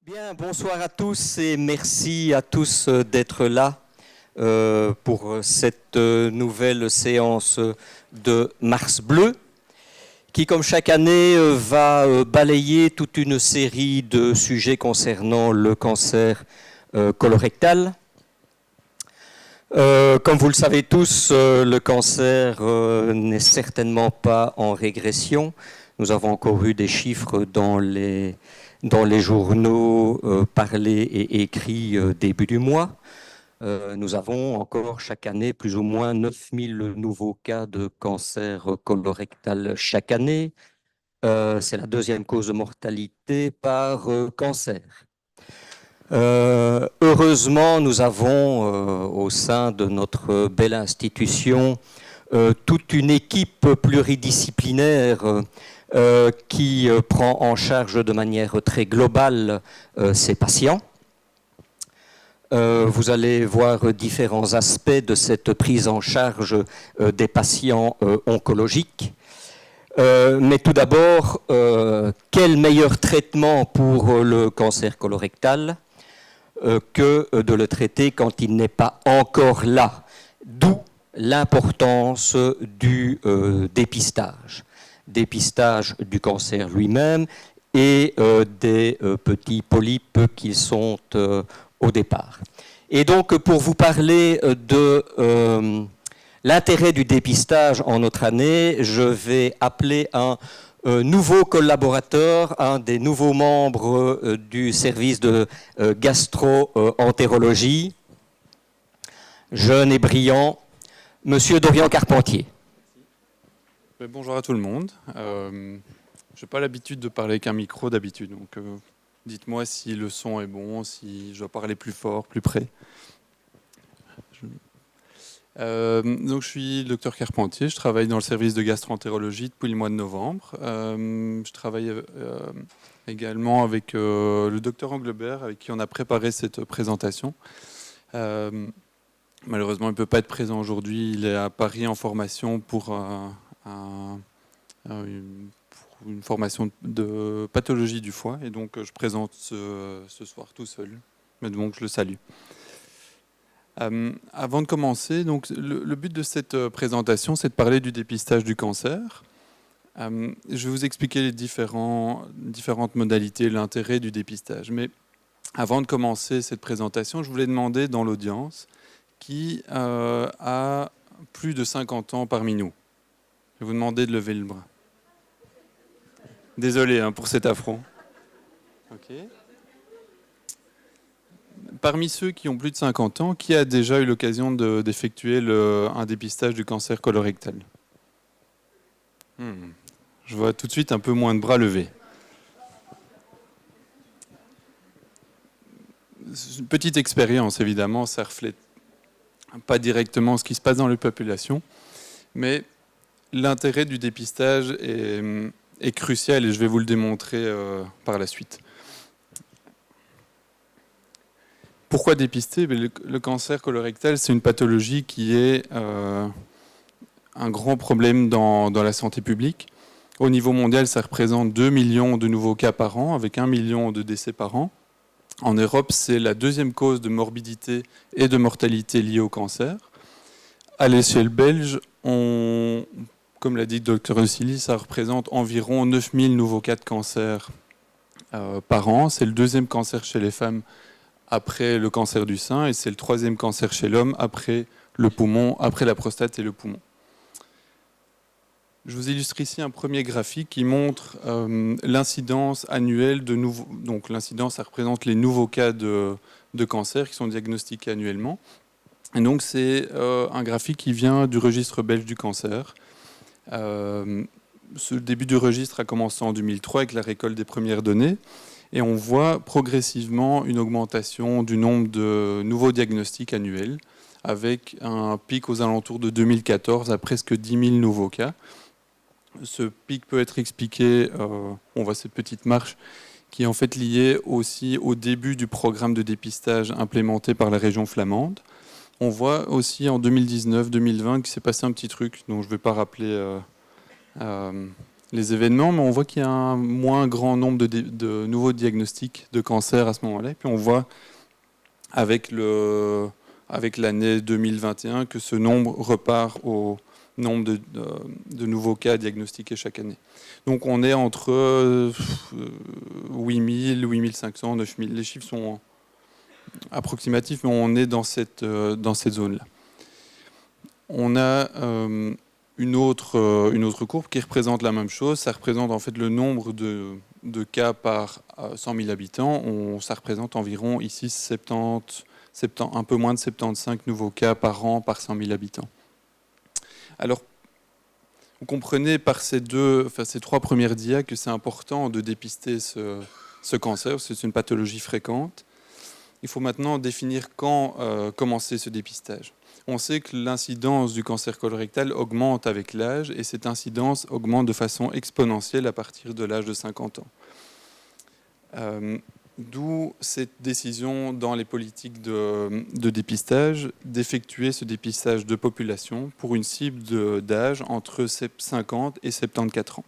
Bien, bonsoir à tous et merci à tous d'être là pour cette nouvelle séance de Mars Bleu qui, comme chaque année, va balayer toute une série de sujets concernant le cancer colorectal. Comme vous le savez tous, le cancer n'est certainement pas en régression. Nous avons encore eu des chiffres dans les journaux parlés et écrits début du mois. Nous avons encore chaque année plus ou moins 9000 nouveaux cas de cancer colorectal chaque année. C'est la deuxième cause de mortalité par cancer. Heureusement, nous avons au sein de notre belle institution toute une équipe pluridisciplinaire qui prend en charge de manière très globale ces patients. Vous allez voir différents aspects de cette prise en charge des patients oncologiques. Mais tout d'abord, quel meilleur traitement pour le cancer colorectal que de le traiter quand il n'est pas encore là. D'où l'importance du dépistage. Dépistage du cancer lui-même et des petits polypes qui sont au départ. Et donc, pour vous parler de l'intérêt du dépistage en notre année, je vais appeler un nouveau collaborateur, un des nouveaux membres du service de gastro-entérologie, jeune et brillant, Monsieur Dorian Carpentier. Bonjour à tout le monde. Je n'ai pas l'habitude de parler avec un micro d'habitude, donc dites-moi si le son est bon, si je dois parler plus fort, plus près. Donc je suis le docteur Carpentier, je travaille dans le service de gastro-entérologie depuis le mois de novembre. Je travaille également avec le docteur Anglebert, avec qui on a préparé cette présentation. Malheureusement, il ne peut pas être présent aujourd'hui, il est à Paris en formation pour une formation de pathologie du foie, et donc je présente ce soir tout seul, mais donc je le salue. Avant de commencer, donc, le but de cette présentation, c'est de parler du dépistage du cancer. Je vais vous expliquer les différentes modalités, l'intérêt du dépistage. Mais avant de commencer cette présentation, je voulais demander dans l'audience qui a plus de 50 ans parmi nous. Je vais vous demander de lever le bras. Désolé pour cet affront. Ok. Parmi ceux qui ont plus de 50 ans, qui a déjà eu l'occasion d'effectuer un dépistage du cancer colorectal ? Je vois tout de suite un peu moins de bras levés. Une petite expérience, évidemment, ça ne reflète pas directement ce qui se passe dans les populations, mais l'intérêt du dépistage est crucial et je vais vous le démontrer par la suite. Pourquoi dépister ? Le cancer colorectal, c'est une pathologie qui est un grand problème dans la santé publique. Au niveau mondial, ça représente 2 millions de nouveaux cas par an, avec 1 million de décès par an. En Europe, c'est la deuxième cause de morbidité et de mortalité liée au cancer. À l'échelle belge, comme l'a dit le Dr Ossili, ça représente environ 9000 nouveaux cas de cancer par an. C'est le deuxième cancer chez les femmes après le cancer du sein, et c'est le troisième cancer chez l'homme après le poumon, après la prostate et le poumon. Je vous illustre ici un premier graphique qui montre l'incidence annuelle de nouveaux. Donc l'incidence, ça représente les nouveaux cas de cancer qui sont diagnostiqués annuellement. Et donc c'est un graphique qui vient du registre belge du cancer. Ce début du registre a commencé en 2003 avec la récolte des premières données. Et on voit progressivement une augmentation du nombre de nouveaux diagnostics annuels, avec un pic aux alentours de 2014 à presque 10 000 nouveaux cas. Ce pic peut être expliqué, on voit cette petite marche, qui est en fait liée aussi au début du programme de dépistage implémenté par la région flamande. On voit aussi en 2019-2020 qu'il s'est passé un petit truc dont je ne vais pas rappeler les événements, mais on voit qu'il y a un moins grand nombre de nouveaux diagnostics de cancer à ce moment-là. Et puis on voit avec l'année 2021 que ce nombre repart au nombre de nouveaux cas diagnostiqués chaque année. Donc on est entre 8000, 8500, 9000. Les chiffres sont approximatifs, mais on est dans cette zone-là. On a une autre courbe qui représente la même chose. Ça représente en fait le nombre de cas par 100 000 habitants. Ça représente environ ici un peu moins de 75 nouveaux cas par an par 100 000 habitants. Alors, vous comprenez par ces trois premières dias que c'est important de dépister ce cancer. C'est une pathologie fréquente. Il faut maintenant définir quand commencer ce dépistage. On sait que l'incidence du cancer colorectal augmente avec l'âge et cette incidence augmente de façon exponentielle à partir de l'âge de 50 ans. D'où cette décision dans les politiques de dépistage d'effectuer ce dépistage de population pour une cible d'âge entre 50 et 74 ans.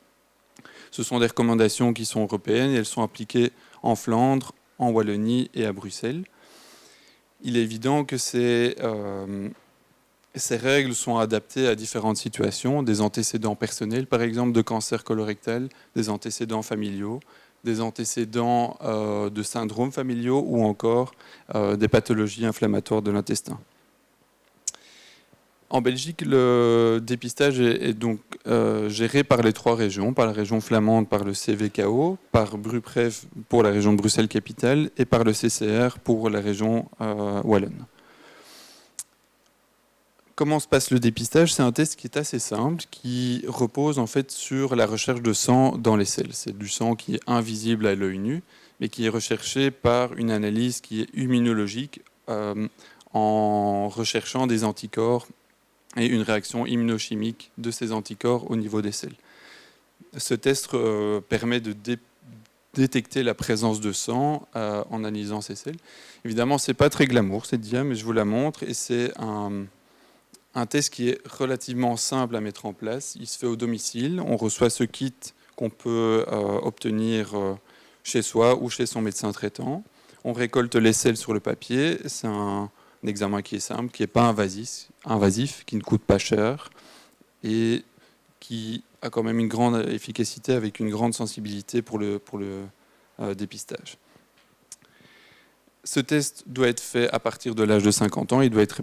Ce sont des recommandations qui sont européennes et elles sont appliquées en Flandre, en Wallonie et à Bruxelles. Il est évident que ces règles sont adaptées à différentes situations, des antécédents personnels, par exemple de cancer colorectal, des antécédents familiaux, des antécédents de syndromes familiaux ou encore des pathologies inflammatoires de l'intestin. En Belgique, le dépistage est donc géré par les trois régions, par la région flamande, par le CVKO, par BRUPREV pour la région de Bruxelles-Capitale et par le CCR pour la région wallonne. Comment se passe le dépistage? C'est un test qui est assez simple, qui repose en fait sur la recherche de sang dans les selles. C'est du sang qui est invisible à l'œil nu, mais qui est recherché par une analyse qui est immunologique en recherchant des anticorps et une réaction immunochimique de ces anticorps au niveau des selles. Ce test permet de détecter la présence de sang en analysant ces selles. Évidemment, ce n'est pas très glamour cette dia, mais je vous la montre, et c'est un test qui est relativement simple à mettre en place. Il se fait au domicile. On reçoit ce kit qu'on peut obtenir chez soi ou chez son médecin traitant. On récolte les selles sur le papier. C'est un examen qui est simple, qui n'est pas invasif, qui ne coûte pas cher et qui a quand même une grande efficacité avec une grande sensibilité pour le dépistage. Ce test doit être fait à partir de l'âge de 50 ans. Il doit être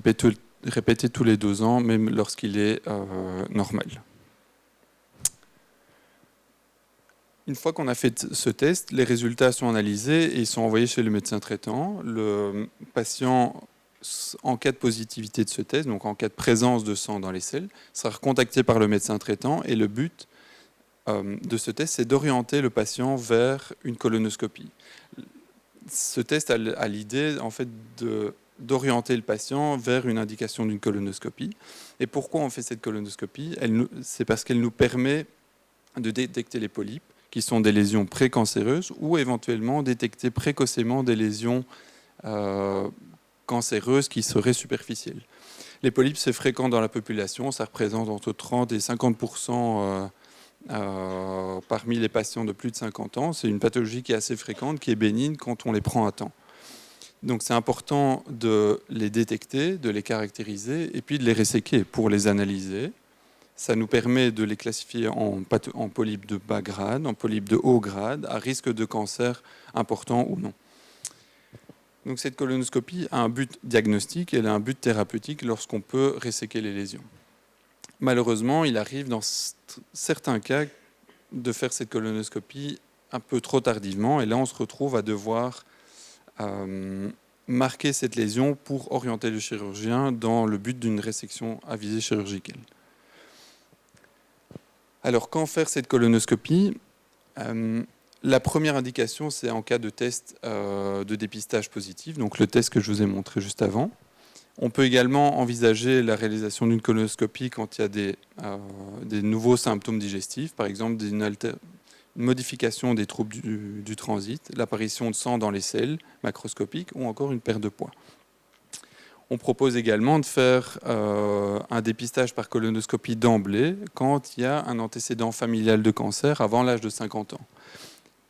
répété tous les 2 ans, même lorsqu'il est normal. Une fois qu'on a fait ce test, les résultats sont analysés et ils sont envoyés chez le médecin traitant. Le patient, en cas de positivité de ce test, donc en cas de présence de sang dans les selles, sera recontacté par le médecin traitant et le but de ce test, c'est d'orienter le patient vers une colonoscopie. Ce test a l'idée en fait d'orienter le patient vers une indication d'une colonoscopie. Et pourquoi on fait cette colonoscopie? C'est parce qu'elle nous permet de détecter les polypes, qui sont des lésions précancéreuses, ou éventuellement détecter précocement des lésions cancéreuses qui seraient superficielles. Les polypes, c'est fréquent dans la population, ça représente entre 30 et 50% parmi les patients de plus de 50 ans. C'est une pathologie qui est assez fréquente, qui est bénigne quand on les prend à temps. Donc c'est important de les détecter, de les caractériser et puis de les resséquer pour les analyser. Ça nous permet de les classifier en polypes de bas grade, en polypes de haut grade, à risque de cancer important ou non. Donc cette colonoscopie a un but diagnostique, elle a un but thérapeutique lorsqu'on peut resséquer les lésions. Malheureusement, il arrive dans certains cas de faire cette colonoscopie un peu trop tardivement, et là on se retrouve à devoir marquer cette lésion pour orienter le chirurgien dans le but d'une résection à visée chirurgicale. Alors, quand faire cette colonoscopie? La première indication, c'est en cas de test de dépistage positif, donc le test que je vous ai montré juste avant. On peut également envisager la réalisation d'une colonoscopie quand il y a des nouveaux symptômes digestifs, par exemple une modification des troubles du transit, l'apparition de sang dans les selles macroscopiques ou encore une perte de poids. On propose également de faire un dépistage par colonoscopie d'emblée quand il y a un antécédent familial de cancer avant l'âge de 50 ans.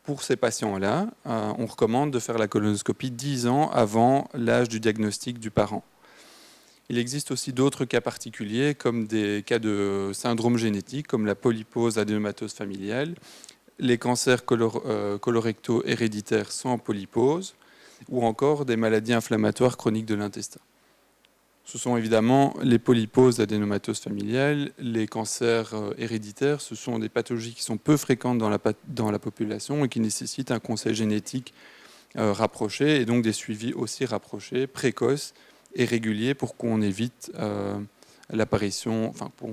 Pour ces patients-là, on recommande de faire la colonoscopie 10 ans avant l'âge du diagnostic du parent. Il existe aussi d'autres cas particuliers, comme des cas de syndrome génétique, comme la polypose adénomatose familiale, les cancers colorectaux héréditaires sans polypose, ou encore des maladies inflammatoires chroniques de l'intestin. Ce sont évidemment les polyposes adénomatoses familiales, les cancers héréditaires, ce sont des pathologies qui sont peu fréquentes dans la population et qui nécessitent un conseil génétique rapproché et donc des suivis aussi rapprochés, précoces et réguliers pour qu'on évite l'apparition, enfin pour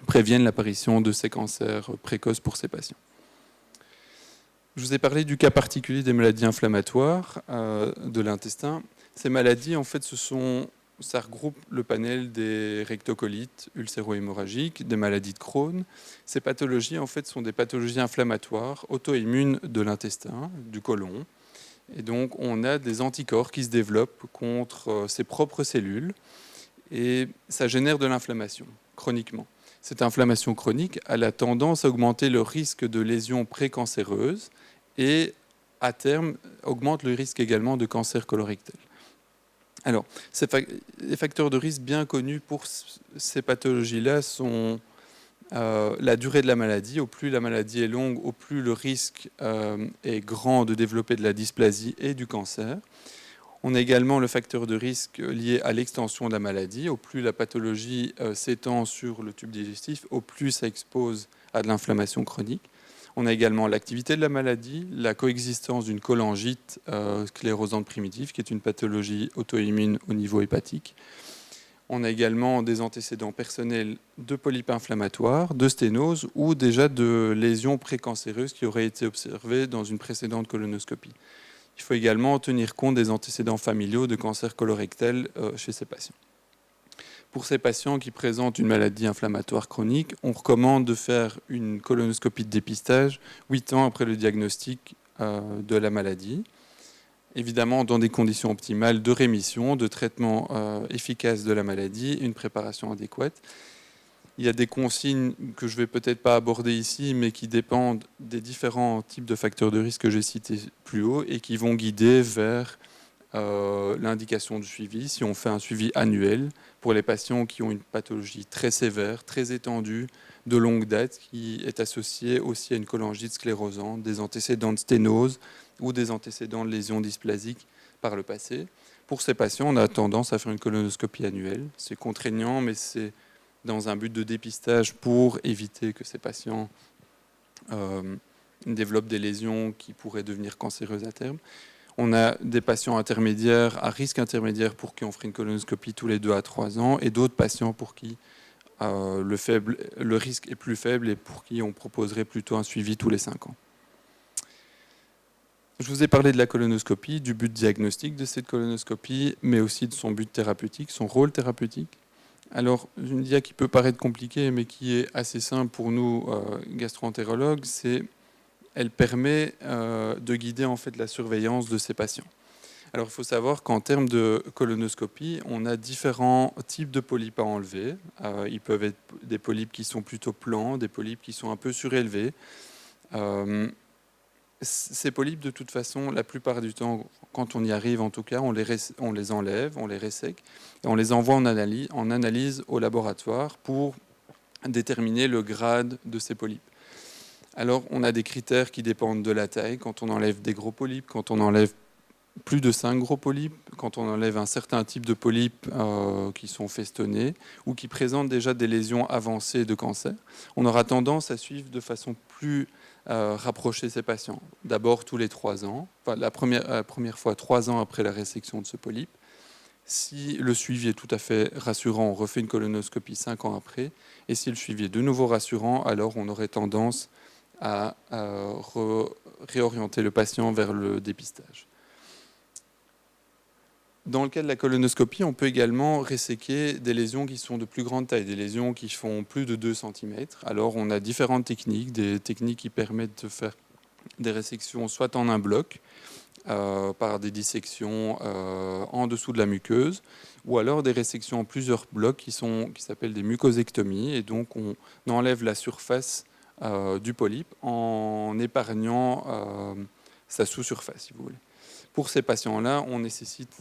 prévienne l'apparition de ces cancers précoces pour ces patients. Je vous ai parlé du cas particulier des maladies inflammatoires de l'intestin. Ces maladies, en fait, ça regroupe le panel des rectocolites ulcéro-hémorragiques, des maladies de Crohn. Ces pathologies, en fait, sont des pathologies inflammatoires auto-immunes de l'intestin, du côlon. Et donc, on a des anticorps qui se développent contre ses propres cellules et ça génère de l'inflammation chroniquement. Cette inflammation chronique a la tendance à augmenter le risque de lésions précancéreuses et, à terme, augmente le risque également de cancer colorectal. Alors, les facteurs de risque bien connus pour ces pathologies-là sont la durée de la maladie. Au plus la maladie est longue, au plus le risque est grand de développer de la dysplasie et du cancer. On a également le facteur de risque lié à l'extension de la maladie. Au plus la pathologie s'étend sur le tube digestif, au plus ça expose à de l'inflammation chronique. On a également l'activité de la maladie, la coexistence d'une cholangite sclérosante primitive, qui est une pathologie auto-immune au niveau hépatique. On a également des antécédents personnels de polypes inflammatoires, de sténose ou déjà de lésions précancéreuses qui auraient été observées dans une précédente colonoscopie. Il faut également tenir compte des antécédents familiaux de cancer colorectal chez ces patients. Pour ces patients qui présentent une maladie inflammatoire chronique, on recommande de faire une colonoscopie de dépistage 8 ans après le diagnostic de la maladie. Évidemment, dans des conditions optimales de rémission, de traitement efficace de la maladie, une préparation adéquate. Il y a des consignes que je ne vais peut-être pas aborder ici, mais qui dépendent des différents types de facteurs de risque que j'ai cités plus haut et qui vont guider vers l'indication du suivi. Si on fait un suivi annuel pour les patients qui ont une pathologie très sévère, très étendue, de longue date, qui est associée aussi à une cholangite sclérosante, des antécédents de sténose ou des antécédents de lésions dysplasiques par le passé. Pour ces patients, on a tendance à faire une colonoscopie annuelle. C'est contraignant, mais c'est dans un but de dépistage pour éviter que ces patients développent des lésions qui pourraient devenir cancéreuses à terme. On a des patients intermédiaires, à risque intermédiaire, pour qui on ferait une colonoscopie tous les 2 à 3 ans, et d'autres patients pour qui le risque est plus faible et pour qui on proposerait plutôt un suivi tous les 5 ans. Je vous ai parlé de la colonoscopie, du but diagnostique de cette colonoscopie, mais aussi de son but thérapeutique, son rôle thérapeutique. Alors, une dia qui peut paraître compliquée, mais qui est assez simple pour nous, gastro-entérologues, elle permet de guider en fait la surveillance de ces patients. Alors, il faut savoir qu'en termes de colonoscopie, on a différents types de polypes à enlever. Ils peuvent être des polypes qui sont plutôt plans, des polypes qui sont un peu surélevés. Ces polypes, de toute façon, la plupart du temps, quand on y arrive en tout cas, on les enlève, on les ressèque, et on les envoie en analyse au laboratoire pour déterminer le grade de ces polypes. Alors, on a des critères qui dépendent de la taille. Quand on enlève des gros polypes, quand on enlève plus de 5 gros polypes, quand on enlève un certain type de polypes qui sont festonnés ou qui présentent déjà des lésions avancées de cancer, on aura tendance à suivre de façon plus rapprocher ces patients. D'abord tous les 3 ans, enfin, la première fois 3 ans après la résection de ce polype. Si le suivi est tout à fait rassurant, on refait une colonoscopie 5 ans après. Et si le suivi est de nouveau rassurant, alors on aurait tendance à réorienter le patient vers le dépistage. Dans le cas de la colonoscopie, on peut également resséquer des lésions qui sont de plus grande taille, des lésions qui font plus de 2 cm. Alors on a différentes techniques, des techniques qui permettent de faire des résections soit en un bloc, par des dissections en dessous de la muqueuse, ou alors des résections en plusieurs blocs qui s'appellent des mucosectomies, et donc on enlève la surface du polype en épargnant sa sous-surface, si vous voulez. Pour ces patients-là,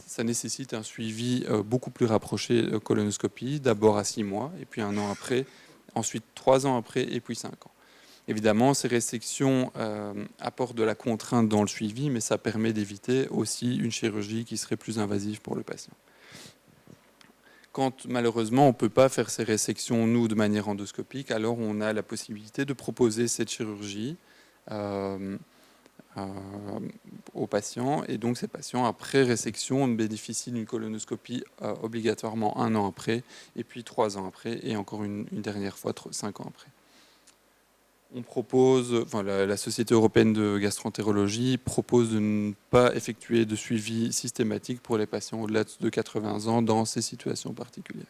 ça nécessite un suivi beaucoup plus rapproché de colonoscopie, d'abord à 6 mois, et puis 1 an après, ensuite 3 ans après, et puis 5 ans. Évidemment, ces résections apportent de la contrainte dans le suivi, mais ça permet d'éviter aussi une chirurgie qui serait plus invasive pour le patient. Quand malheureusement on ne peut pas faire ces résections, nous, de manière endoscopique, alors on a la possibilité de proposer cette chirurgie aux patients. Et donc ces patients, après résection, bénéficient d'une colonoscopie obligatoirement 1 an après, et puis 3 ans après, et encore une dernière fois 5 ans après. On propose, la Société européenne de gastroentérologie propose de ne pas effectuer de suivi systématique pour les patients au-delà de 80 ans dans ces situations particulières.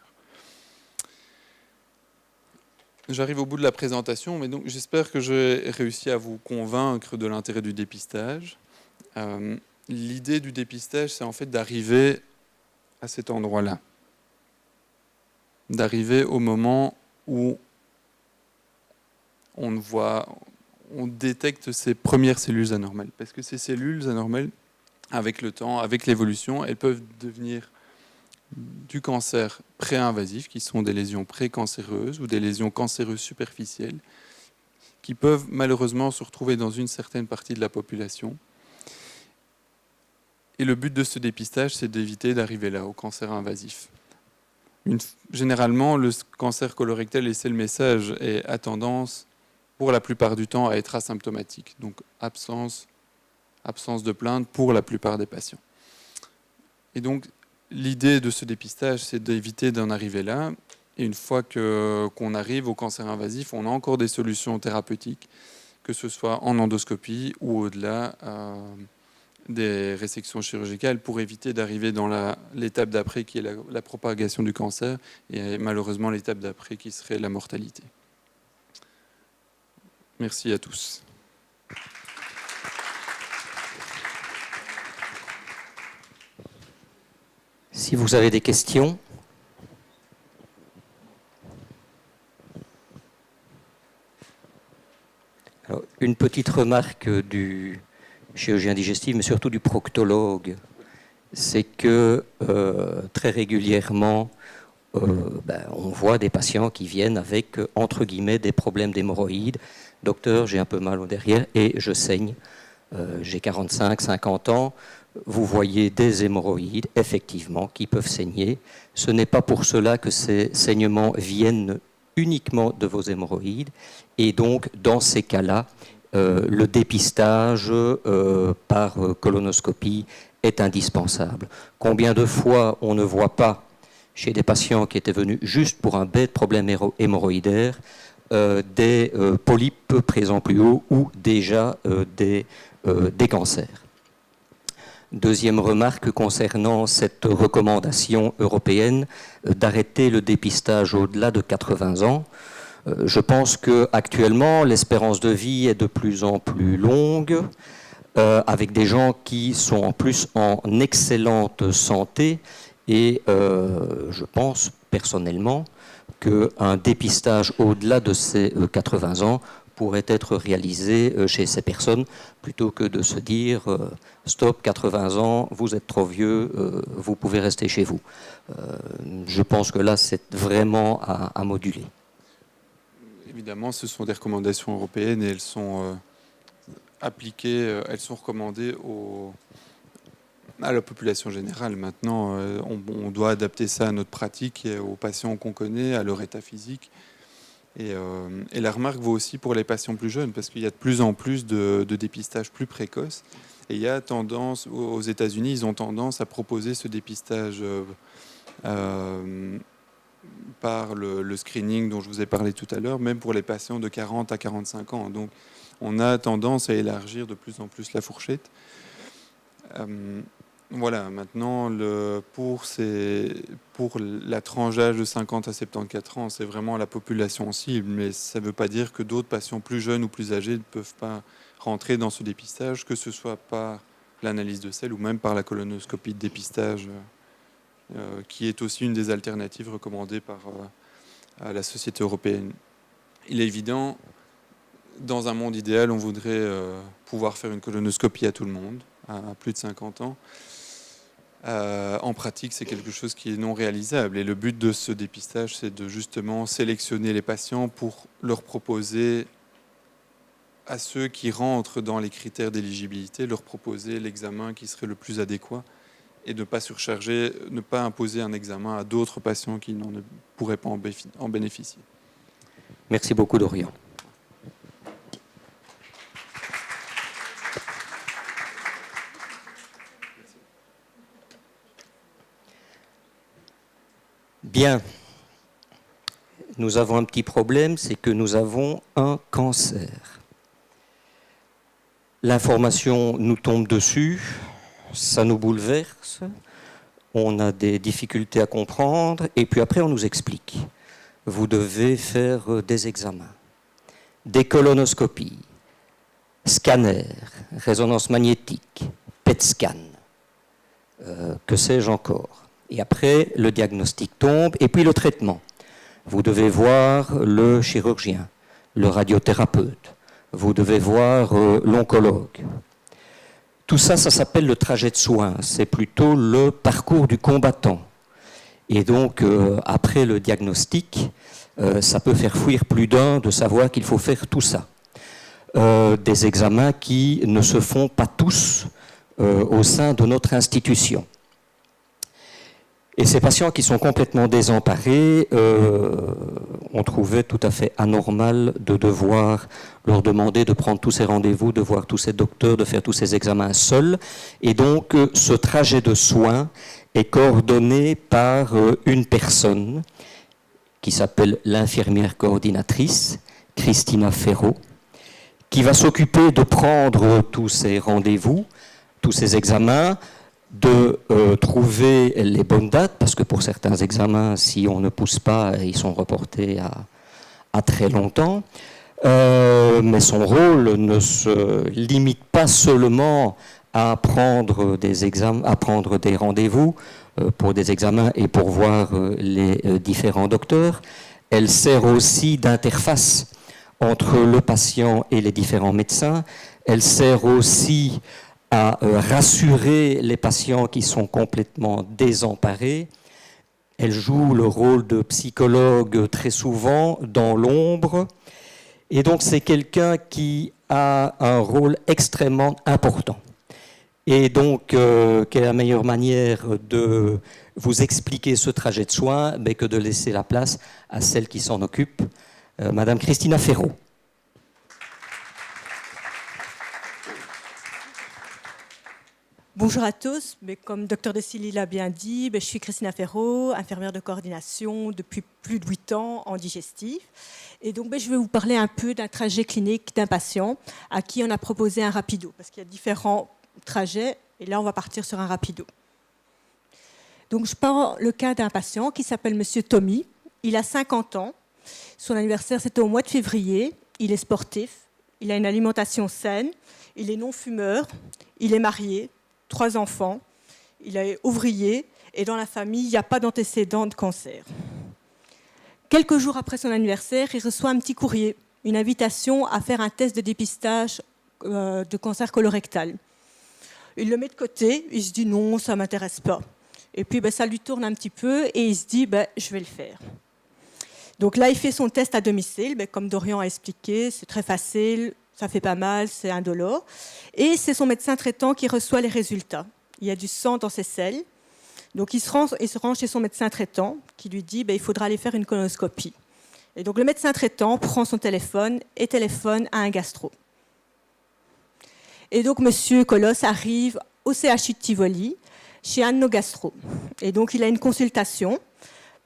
J'arrive au bout de la présentation, mais donc j'espère que j'ai réussi à vous convaincre de l'intérêt du dépistage. L'idée du dépistage, c'est en fait d'arriver à cet endroit-là, d'arriver au moment où on détecte ces premières cellules anormales. Parce que ces cellules anormales, avec le temps, avec l'évolution, elles peuvent devenir du cancer pré-invasif, qui sont des lésions précancéreuses ou des lésions cancéreuses superficielles, qui peuvent malheureusement se retrouver dans une certaine partie de la population. Et le but de ce dépistage, c'est d'éviter d'arriver là, au cancer invasif. Généralement, le cancer colorectal, et c'est le message, a tendance, pour la plupart du temps, à être asymptomatique. Donc absence de plainte pour la plupart des patients. Et donc, l'idée de ce dépistage, c'est d'éviter d'en arriver là. Et une fois qu'on arrive au cancer invasif, on a encore des solutions thérapeutiques, que ce soit en endoscopie ou au-delà des résections chirurgicales, pour éviter d'arriver dans l'étape d'après, qui est la propagation du cancer, et malheureusement l'étape d'après qui serait la mortalité. Merci à tous. Si vous avez des questions. Alors, une petite remarque du chirurgien digestif, mais surtout du proctologue, c'est que très régulièrement, on voit des patients qui viennent avec, entre guillemets, des problèmes d'hémorroïdes. Docteur, j'ai un peu mal au derrière et je saigne. J'ai 45, 50 ans. Vous voyez des hémorroïdes, effectivement, qui peuvent saigner. Ce n'est pas pour cela que ces saignements viennent uniquement de vos hémorroïdes. Et donc, dans ces cas-là, le dépistage par colonoscopie est indispensable. Combien de fois on ne voit pas, chez des patients qui étaient venus juste pour un bête problème hémorroïdaire, des polypes présents plus haut ou déjà des cancers. Deuxième remarque concernant cette recommandation européenne d'arrêter le dépistage au-delà de 80 ans. Je pense qu'actuellement, l'espérance de vie est de plus en plus longue, avec des gens qui sont en plus en excellente santé. Et je pense personnellement qu'un dépistage au-delà de ces 80 ans pourrait être réalisé chez ces personnes, plutôt que de se dire stop, 80 ans, vous êtes trop vieux, vous pouvez rester chez vous. Je pense que là, c'est vraiment à moduler. Évidemment, ce sont des recommandations européennes et elles sont appliquées, elles sont recommandées à la population générale. Maintenant, on doit adapter ça à notre pratique et aux patients qu'on connaît, à leur état physique. Et la remarque vaut aussi pour les patients plus jeunes, parce qu'il y a de plus en plus de dépistage plus précoce. Et il y a tendance, aux États-Unis, ils ont tendance à proposer ce dépistage par le screening dont je vous ai parlé tout à l'heure, même pour les patients de 40 à 45 ans. Donc, on a tendance à élargir de plus en plus la fourchette. Voilà, maintenant, pour la tranche d'âge de 50 à 74 ans, c'est vraiment la population cible, mais ça ne veut pas dire que d'autres patients plus jeunes ou plus âgés ne peuvent pas rentrer dans ce dépistage, que ce soit par l'analyse de sel ou même par la colonoscopie de dépistage, qui est aussi une des alternatives recommandées par la Société européenne. Il est évident, dans un monde idéal, on voudrait pouvoir faire une colonoscopie à tout le monde, à plus de 50 ans. En pratique, c'est quelque chose qui est non réalisable. Et le but de ce dépistage, c'est de justement sélectionner les patients pour leur proposer, à ceux qui rentrent dans les critères d'éligibilité, leur proposer l'examen qui serait le plus adéquat et ne pas surcharger, ne pas imposer un examen à d'autres patients qui n'en pourraient pas en bénéficier. Merci beaucoup, Dorian. Bien. Nous avons un petit problème, c'est que nous avons un cancer. L'information nous tombe dessus, ça nous bouleverse, on a des difficultés à comprendre, et puis après on nous explique. Vous devez faire des examens, des colonoscopies, scanners, résonance magnétique, PET scan, que sais-je encore. Et après, le diagnostic tombe, et puis le traitement. Vous devez voir le chirurgien, le radiothérapeute, vous devez voir l'oncologue. Tout ça, ça s'appelle le trajet de soins, c'est plutôt le parcours du combattant. Et donc, après le diagnostic, ça peut faire fuir plus d'un de savoir qu'il faut faire tout ça. Des examens qui ne se font pas tous au sein de notre institution. Et ces patients qui sont complètement désemparés, on trouvait tout à fait anormal de devoir leur demander de prendre tous ces rendez-vous, de voir tous ces docteurs, de faire tous ces examens seuls. Et donc, ce trajet de soins est coordonné par une personne qui s'appelle l'infirmière coordinatrice, Christina Ferro, qui va s'occuper de prendre tous ces rendez-vous, tous ces examens, de trouver les bonnes dates, parce que pour certains examens, si on ne pousse pas, ils sont reportés à très longtemps. Mais son rôle ne se limite pas seulement à prendre des rendez-vous pour des examens et pour voir les différents docteurs. Elle sert aussi d'interface entre le patient et les différents médecins. Elle sert aussi à rassurer les patients qui sont complètement désemparés. Elle joue le rôle de psychologue très souvent dans l'ombre. Et donc c'est quelqu'un qui a un rôle extrêmement important. Et donc, quelle est la meilleure manière de vous expliquer ce trajet de soins que de laisser la place à celle qui s'en occupe, Madame Christina Ferro. Bonjour à tous, mais comme Dr Dessily l'a bien dit, je suis Christina Ferro, infirmière de coordination depuis plus de 8 ans en digestif. Et donc je vais vous parler un peu d'un trajet clinique d'un patient à qui on a proposé un rapido, parce qu'il y a différents trajets, et là on va partir sur un rapido. Donc je prends le cas d'un patient qui s'appelle Monsieur Tommy, il a 50 ans, son anniversaire c'était au mois de février, il est sportif, il a une alimentation saine, il est non-fumeur, il est marié, 3 enfants, il est ouvrier et dans la famille, il n'y a pas d'antécédent de cancer. Quelques jours après son anniversaire, il reçoit un petit courrier, une invitation à faire un test de dépistage de cancer colorectal. Il le met de côté, il se dit non, ça ne m'intéresse pas. Et puis ça lui tourne un petit peu et il se dit je vais le faire. Donc là, il fait son test à domicile, comme Dorian a expliqué, c'est très facile. Ça fait pas mal, c'est indolore. Et c'est son médecin traitant qui reçoit les résultats. Il y a du sang dans ses selles. Donc il se rend chez son médecin traitant qui lui dit il faudra aller faire une colonoscopie. Et donc le médecin traitant prend son téléphone et téléphone à un gastro. Et donc monsieur Colosse arrive au CHU de Tivoli chez un de nos gastros. Et donc il a une consultation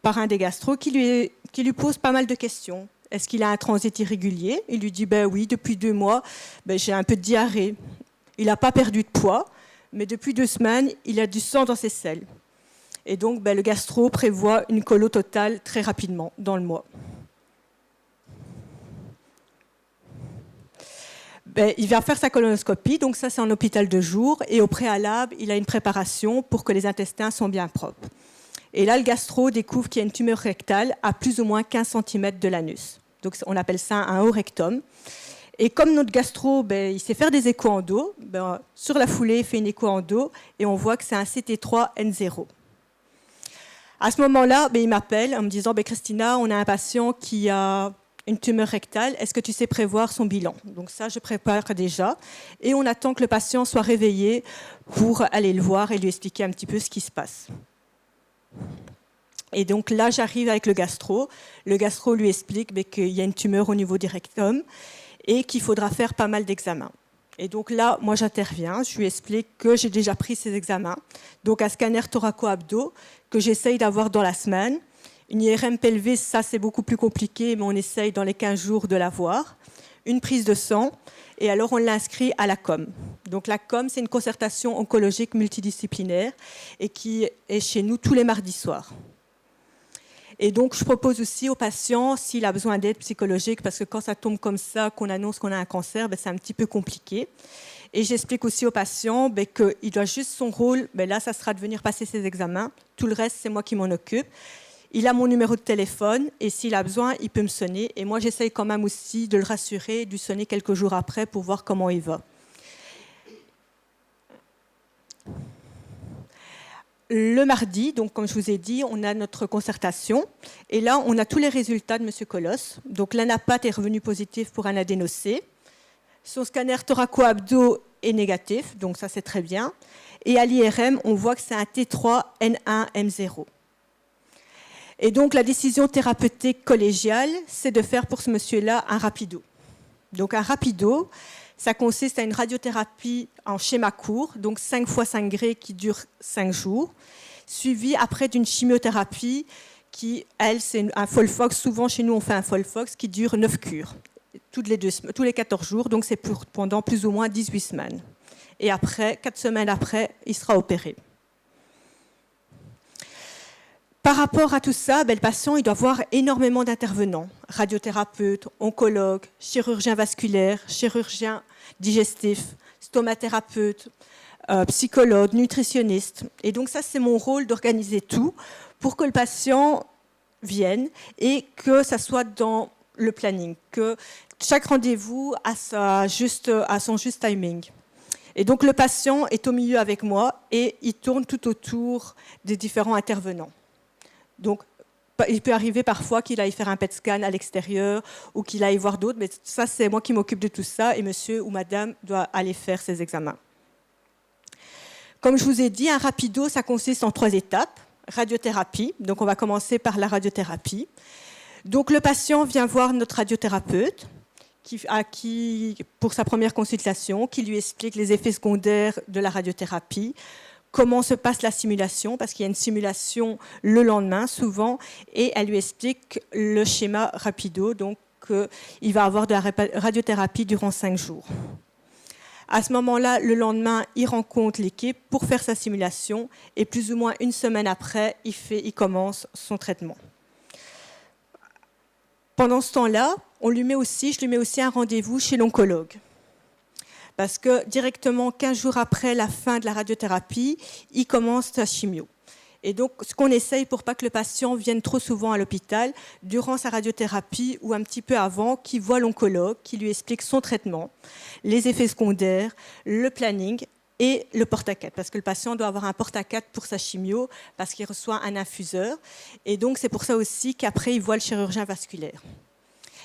par un des gastros qui lui pose pas mal de questions. Est-ce qu'il a un transit irrégulier? Il lui dit oui, depuis 2 mois, j'ai un peu de diarrhée. Il n'a pas perdu de poids, mais depuis 2 semaines, il a du sang dans ses selles. Et donc, le gastro prévoit une colo totale très rapidement, dans le mois. il va faire sa colonoscopie, donc ça c'est en hôpital de jour, et au préalable, il a une préparation pour que les intestins sont bien propres. Et là, le gastro découvre qu'il y a une tumeur rectale à plus ou moins 15 cm de l'anus. Donc on appelle ça un haut rectum. Et comme notre gastro, il sait faire des échos endo, sur la foulée, il fait une écho endo et on voit que c'est un CT3N0. À ce moment-là, il m'appelle en me disant Christina, on a un patient qui a une tumeur rectale, est-ce que tu sais prévoir son bilan? Donc ça, je prépare déjà. Et on attend que le patient soit réveillé pour aller le voir et lui expliquer un petit peu ce qui se passe. Et donc là, j'arrive avec le gastro. Le gastro lui explique qu'il y a une tumeur au niveau du rectum et qu'il faudra faire pas mal d'examens. Et donc là, moi, j'interviens. Je lui explique que j'ai déjà pris ces examens. Donc un scanner thoraco-abdo que j'essaye d'avoir dans la semaine. Une IRM pelvée, ça, c'est beaucoup plus compliqué, mais on essaye dans les 15 jours de l'avoir. Une prise de sang. Et alors, on l'inscrit à la COM. Donc la COM, c'est une concertation oncologique multidisciplinaire et qui est chez nous tous les mardis soirs. Et donc, je propose aussi aux patients, s'il a besoin d'aide psychologique, parce que quand ça tombe comme ça, qu'on annonce qu'on a un cancer, c'est un petit peu compliqué. Et j'explique aussi aux patients qu'il doit juste son rôle, là, ça sera de venir passer ses examens. Tout le reste, c'est moi qui m'en occupe. Il a mon numéro de téléphone et s'il a besoin, il peut me sonner. Et moi, j'essaye quand même aussi de le rassurer, de lui sonner quelques jours après pour voir comment il va. Le mardi, donc comme je vous ai dit, on a notre concertation. Et là, on a tous les résultats de M. Colosse. Donc l'anapathe est revenu positif pour un adénocé. Son scanner thoraco-abdo est négatif, donc ça c'est très bien. Et à l'IRM, on voit que c'est un T3N1M0. Et donc la décision thérapeutique collégiale, c'est de faire pour ce monsieur-là un rapido. Donc un rapido, ça consiste à une radiothérapie en schéma court, donc 5 x 5 grés qui dure 5 jours, suivie après d'une chimiothérapie qui, elle, c'est un Folfox. Souvent, chez nous, on fait un Folfox qui dure 9 cures, tous les 14 jours, donc c'est pendant plus ou moins 18 semaines. Et après, 4 semaines après, il sera opéré. Par rapport à tout ça, le patient il doit voir énormément d'intervenants, radiothérapeutes, oncologues, chirurgiens vasculaires, chirurgiens digestifs, stomathérapeutes, psychologues, nutritionnistes. Et donc ça, c'est mon rôle d'organiser tout pour que le patient vienne et que ça soit dans le planning, que chaque rendez-vous a son juste timing. Et donc le patient est au milieu avec moi et il tourne tout autour des différents intervenants. Donc, il peut arriver parfois qu'il aille faire un PET scan à l'extérieur ou qu'il aille voir d'autres, mais ça, c'est moi qui m'occupe de tout ça et monsieur ou madame doit aller faire ses examens. Comme je vous ai dit, un rapido, ça consiste en 3 étapes. Radiothérapie, donc on va commencer par la radiothérapie. Donc, le patient vient voir notre radiothérapeute pour sa première consultation, qui lui explique les effets secondaires de la radiothérapie, comment se passe la simulation, parce qu'il y a une simulation le lendemain souvent, et elle lui explique le schéma rapido, donc il va avoir de la radiothérapie durant 5 jours. À ce moment-là, le lendemain, il rencontre l'équipe pour faire sa simulation, et plus ou moins une semaine après, il commence son traitement. Pendant ce temps-là, je lui mets aussi un rendez-vous chez l'oncologue. Parce que directement, 15 jours après la fin de la radiothérapie, il commence sa chimio. Et donc, ce qu'on essaye pour pas que le patient vienne trop souvent à l'hôpital, durant sa radiothérapie ou un petit peu avant, qu'il voit l'oncologue, qui lui explique son traitement, les effets secondaires, le planning et le porte-à-4. Parce que le patient doit avoir un porte-à-4 pour sa chimio, parce qu'il reçoit un infuseur. Et donc, c'est pour ça aussi qu'après, il voit le chirurgien vasculaire.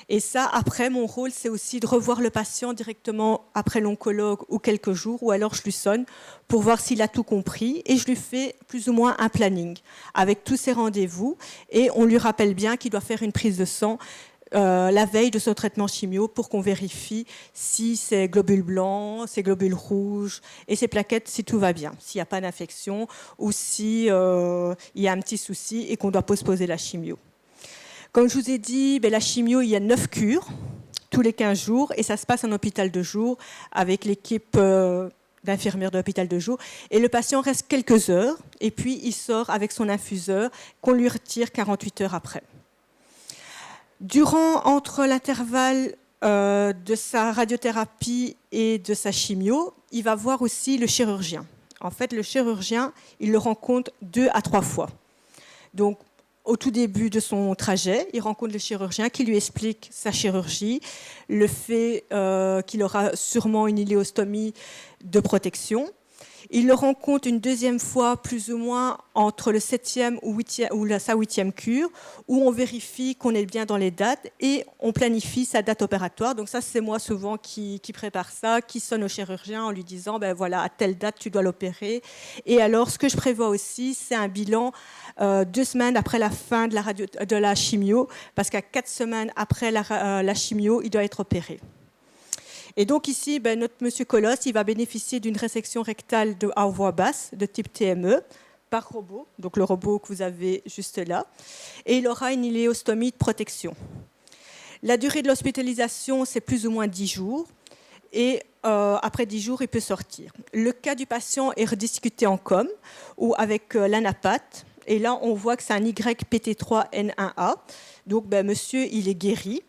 Et ça, après, mon rôle, c'est aussi de revoir le patient directement après l'oncologue ou quelques jours, ou alors je lui sonne pour voir s'il a tout compris, et je lui fais plus ou moins un planning avec tous ses rendez-vous, et on lui rappelle bien qu'il doit faire une prise de sang la veille de son traitement chimio pour qu'on vérifie si ses globules blancs, ses globules rouges et ses plaquettes, si tout va bien, s'il n'y a pas d'infection ou s'il y a un petit souci et qu'on doit postposer la chimio. Comme je vous ai dit, la chimio, il y a 9 cures tous les 15 jours et ça se passe en hôpital de jour avec l'équipe d'infirmières de l'hôpital de jour. Et le patient reste quelques heures et puis il sort avec son infuseur qu'on lui retire 48 heures après. Entre l'intervalle de sa radiothérapie et de sa chimio, il va voir aussi le chirurgien. En fait, le chirurgien, il le rencontre 2 à 3 fois. Donc, au tout début de son trajet, il rencontre le chirurgien qui lui explique sa chirurgie, le fait qu'il aura sûrement une iléostomie de protection. Il le rencontre une deuxième fois, plus ou moins, entre le 7e ou sa 8e cure, où on vérifie qu'on est bien dans les dates et on planifie sa date opératoire. Donc ça, c'est moi souvent qui prépare ça, qui sonne au chirurgien en lui disant, ben voilà, à telle date, tu dois l'opérer. Et alors, ce que je prévois aussi, c'est un bilan 2 semaines après la fin de la chimio, parce qu'à 4 semaines après la chimio, il doit être opéré. Et donc ici, notre monsieur Colosse, il va bénéficier d'une résection rectale à voie basse de type TME par robot, donc le robot que vous avez juste là, et il aura une iléostomie de protection. La durée de l'hospitalisation, c'est plus ou moins 10 jours, et après 10 jours, il peut sortir. Le cas du patient est rediscuté en com ou avec l'anapathe, et là, on voit que c'est un YPT3N1A, donc monsieur, il est guéri.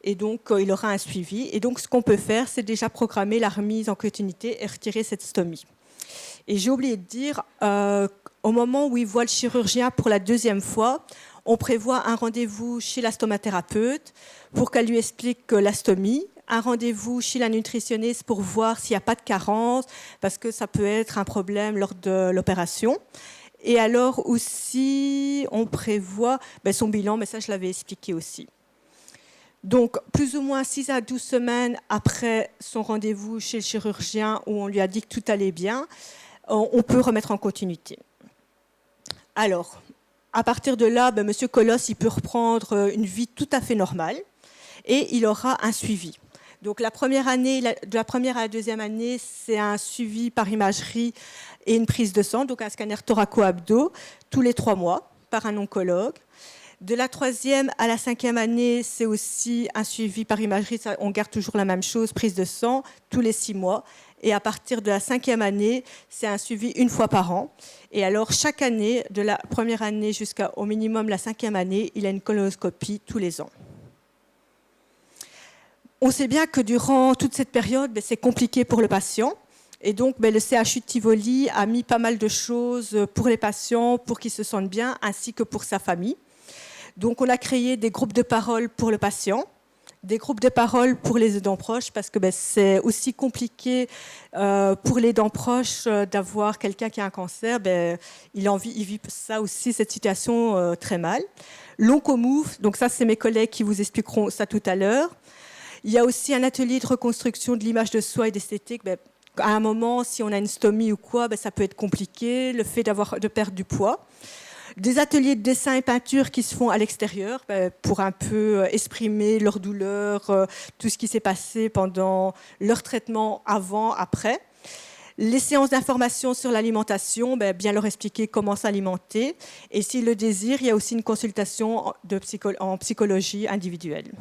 Et donc, il aura un suivi. Et donc, ce qu'on peut faire, c'est déjà programmer la remise en continuité et retirer cette stomie. Et j'ai oublié de dire, au moment où il voit le chirurgien pour la 2e fois, on prévoit un rendez-vous chez la stomathérapeute pour qu'elle lui explique la stomie, un rendez-vous chez la nutritionniste pour voir s'il n'y a pas de carence, parce que ça peut être un problème lors de l'opération. Et alors aussi, on prévoit son bilan, mais ça, je l'avais expliqué aussi. Donc, plus ou moins 6 à 12 semaines après son rendez-vous chez le chirurgien où on lui a dit que tout allait bien, on peut remettre en continuité. Alors, à partir de là, M. Colosse, il peut reprendre une vie tout à fait normale et il aura un suivi. Donc, la première année, de la première à la 2e année, c'est un suivi par imagerie et une prise de sang, donc un scanner thoraco-abdo, tous les 3 mois par un oncologue. De la 3e à la 5e année, c'est aussi un suivi par imagerie. On garde toujours la même chose, prise de sang, tous les 6 mois. Et à partir de la 5e année, c'est un suivi 1 fois par an. Et alors, chaque année, de la première année jusqu'au minimum la 5e année, il a une colonoscopie tous les ans. On sait bien que durant toute cette période, c'est compliqué pour le patient. Et donc, le CHU de Tivoli a mis pas mal de choses pour les patients, pour qu'ils se sentent bien, ainsi que pour sa famille. Donc, on a créé des groupes de parole pour le patient, des groupes de parole pour les aidants proches, parce que c'est aussi compliqué pour les aidants proches d'avoir quelqu'un qui a un cancer. Il vit ça aussi, cette situation très mal. L'Oncomove, donc ça, c'est mes collègues qui vous expliqueront ça tout à l'heure. Il y a aussi un atelier de reconstruction de l'image de soi et d'esthétique. À un moment, si on a une stomie ou quoi, ça peut être compliqué, le fait de perdre du poids. Des ateliers de dessin et peinture qui se font à l'extérieur pour un peu exprimer leur douleur, tout ce qui s'est passé pendant leur traitement avant, après. Les séances d'information sur l'alimentation, bien leur expliquer comment s'alimenter. Et s'ils le désirent, il y a aussi une consultation en psychologie individuelle.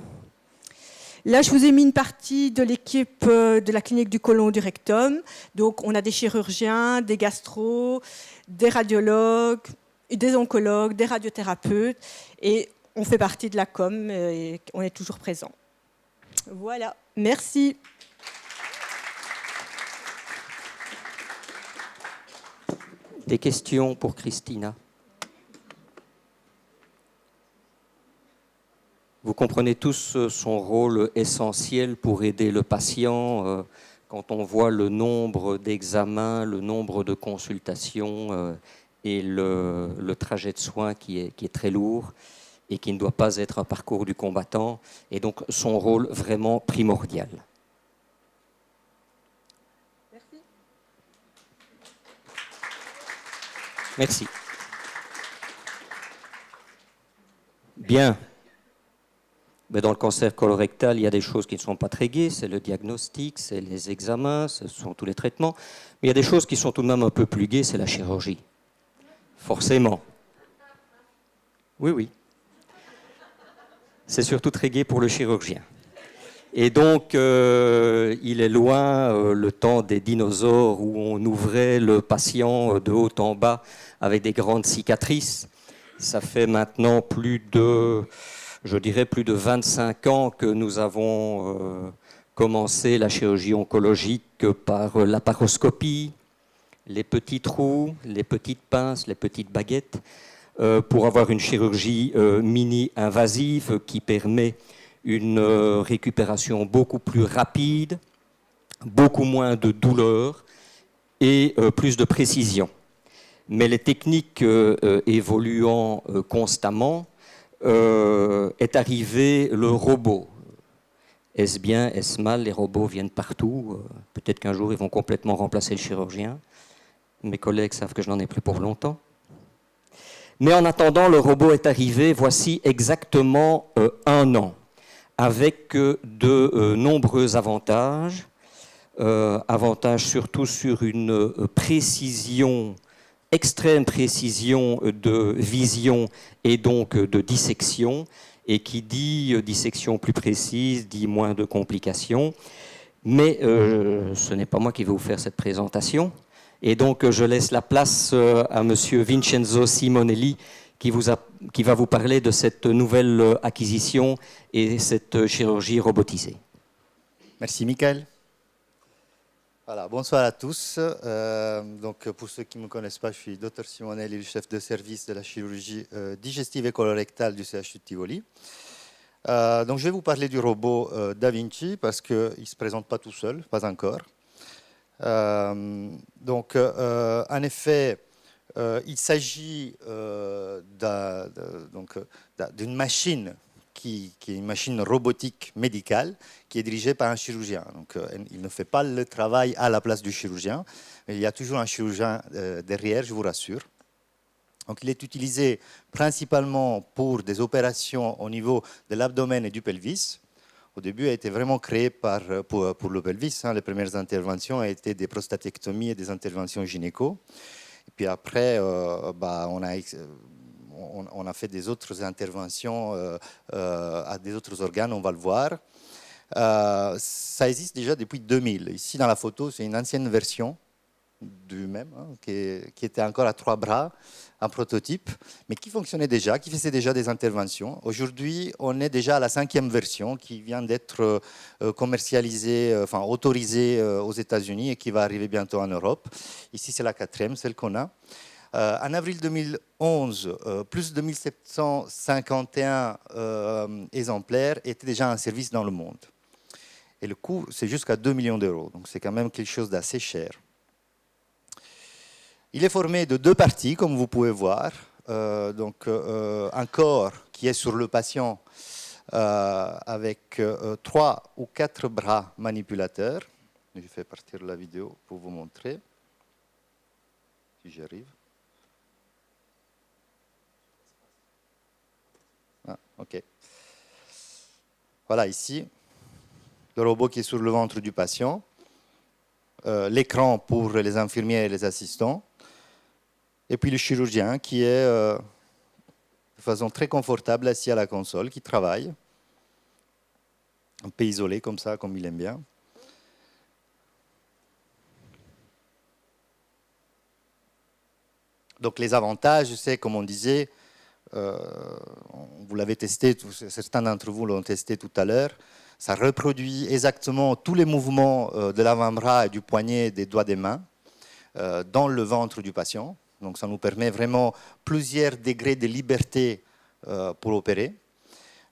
Là, je vous ai mis une partie de l'équipe de la clinique du côlon du rectum. Donc, on a des chirurgiens, des gastros, des radiologues, des oncologues, des radiothérapeutes, et on fait partie de la com et on est toujours présent. Voilà, merci. Des questions pour Christina? Vous comprenez tous son rôle essentiel pour aider le patient quand on voit le nombre d'examens, le nombre de consultations et le trajet de soins qui est très lourd et qui ne doit pas être un parcours du combattant, et donc son rôle vraiment primordial. Merci. Merci. Bien. Mais dans le cancer colorectal, il y a des choses qui ne sont pas très gaies, c'est le diagnostic, c'est les examens, ce sont tous les traitements. Mais il y a des choses qui sont tout de même un peu plus gaies, c'est la chirurgie. Forcément. Oui, oui. C'est surtout très gai pour le chirurgien. Et donc, il est loin le temps des dinosaures où on ouvrait le patient de haut en bas avec des grandes cicatrices. Ça fait maintenant plus de je dirais, plus de 25 ans que nous avons commencé la chirurgie oncologique par laparoscopie, les petits trous, les petites pinces, les petites baguettes, pour avoir une chirurgie mini-invasive qui permet une récupération beaucoup plus rapide, beaucoup moins de douleur et plus de précision. Mais les techniques évoluant constamment, est arrivé le robot. Est-ce bien, est-ce mal? Les robots viennent partout. Peut-être qu'un jour, ils vont complètement remplacer le chirurgien. Mes collègues savent que je n'en ai plus pour longtemps. Mais en attendant, le robot est arrivé, voici exactement 1 an, avec de nombreux avantages. Avantages surtout sur une précision, extrême précision de vision et donc de dissection. Et qui dit dissection plus précise, dit moins de complications. Mais ce n'est pas moi qui vais vous faire cette présentation. Et donc je laisse la place à monsieur Vincenzo Simonelli qui va vous parler de cette nouvelle acquisition et cette chirurgie robotisée. Merci Michael. Voilà, bonsoir à tous. Donc, pour ceux qui ne me connaissent pas, je suis Dr Simonelli, le chef de service de la chirurgie digestive et colorectale du CHU de Tivoli. Donc, je vais vous parler du robot Da Vinci parce qu'il ne se présente pas tout seul, pas encore. En effet, il s'agit d'une machine qui est une machine robotique médicale qui est dirigée par un chirurgien. Donc, il ne fait pas le travail à la place du chirurgien, mais il y a toujours un chirurgien derrière, je vous rassure. Donc, il est utilisé principalement pour des opérations au niveau de l'abdomen et du pelvis. Au début, il a été vraiment créé pour le pelvis. Les premières interventions ont été des prostatectomies et des interventions gynéco. Et puis après, on a fait des autres interventions à des autres organes, on va le voir. Ça existe déjà depuis 2000. Ici, dans la photo, c'est une ancienne version du même, qui était encore à 3 bras, un prototype, mais qui fonctionnait déjà, qui faisait déjà des interventions. Aujourd'hui, on est déjà à la 5e version qui vient d'être commercialisée, autorisée aux États-Unis et qui va arriver bientôt en Europe. Ici, c'est la 4e, celle qu'on a. En avril 2011, plus de 1751 exemplaires étaient déjà en service dans le monde. Et le coût, c'est jusqu'à 2 millions d'euros. Donc, c'est quand même quelque chose d'assez cher. Il est formé de 2 parties, comme vous pouvez voir. Un corps qui est sur le patient avec 3 ou 4 bras manipulateurs. Je fais partir la vidéo pour vous montrer, si j'y arrive. Ok. Voilà ici, le robot qui est sur le ventre du patient, l'écran pour les infirmiers et les assistants, et puis le chirurgien qui est de façon très confortable assis à la console, qui travaille, un peu isolé comme ça, comme il aime bien. Donc les avantages, c'est comme on disait, vous l'avez testé, certains d'entre vous l'ont testé tout à l'heure, ça reproduit exactement tous les mouvements de l'avant-bras et du poignet des doigts des mains dans le ventre du patient. Donc ça nous permet vraiment plusieurs degrés de liberté pour opérer.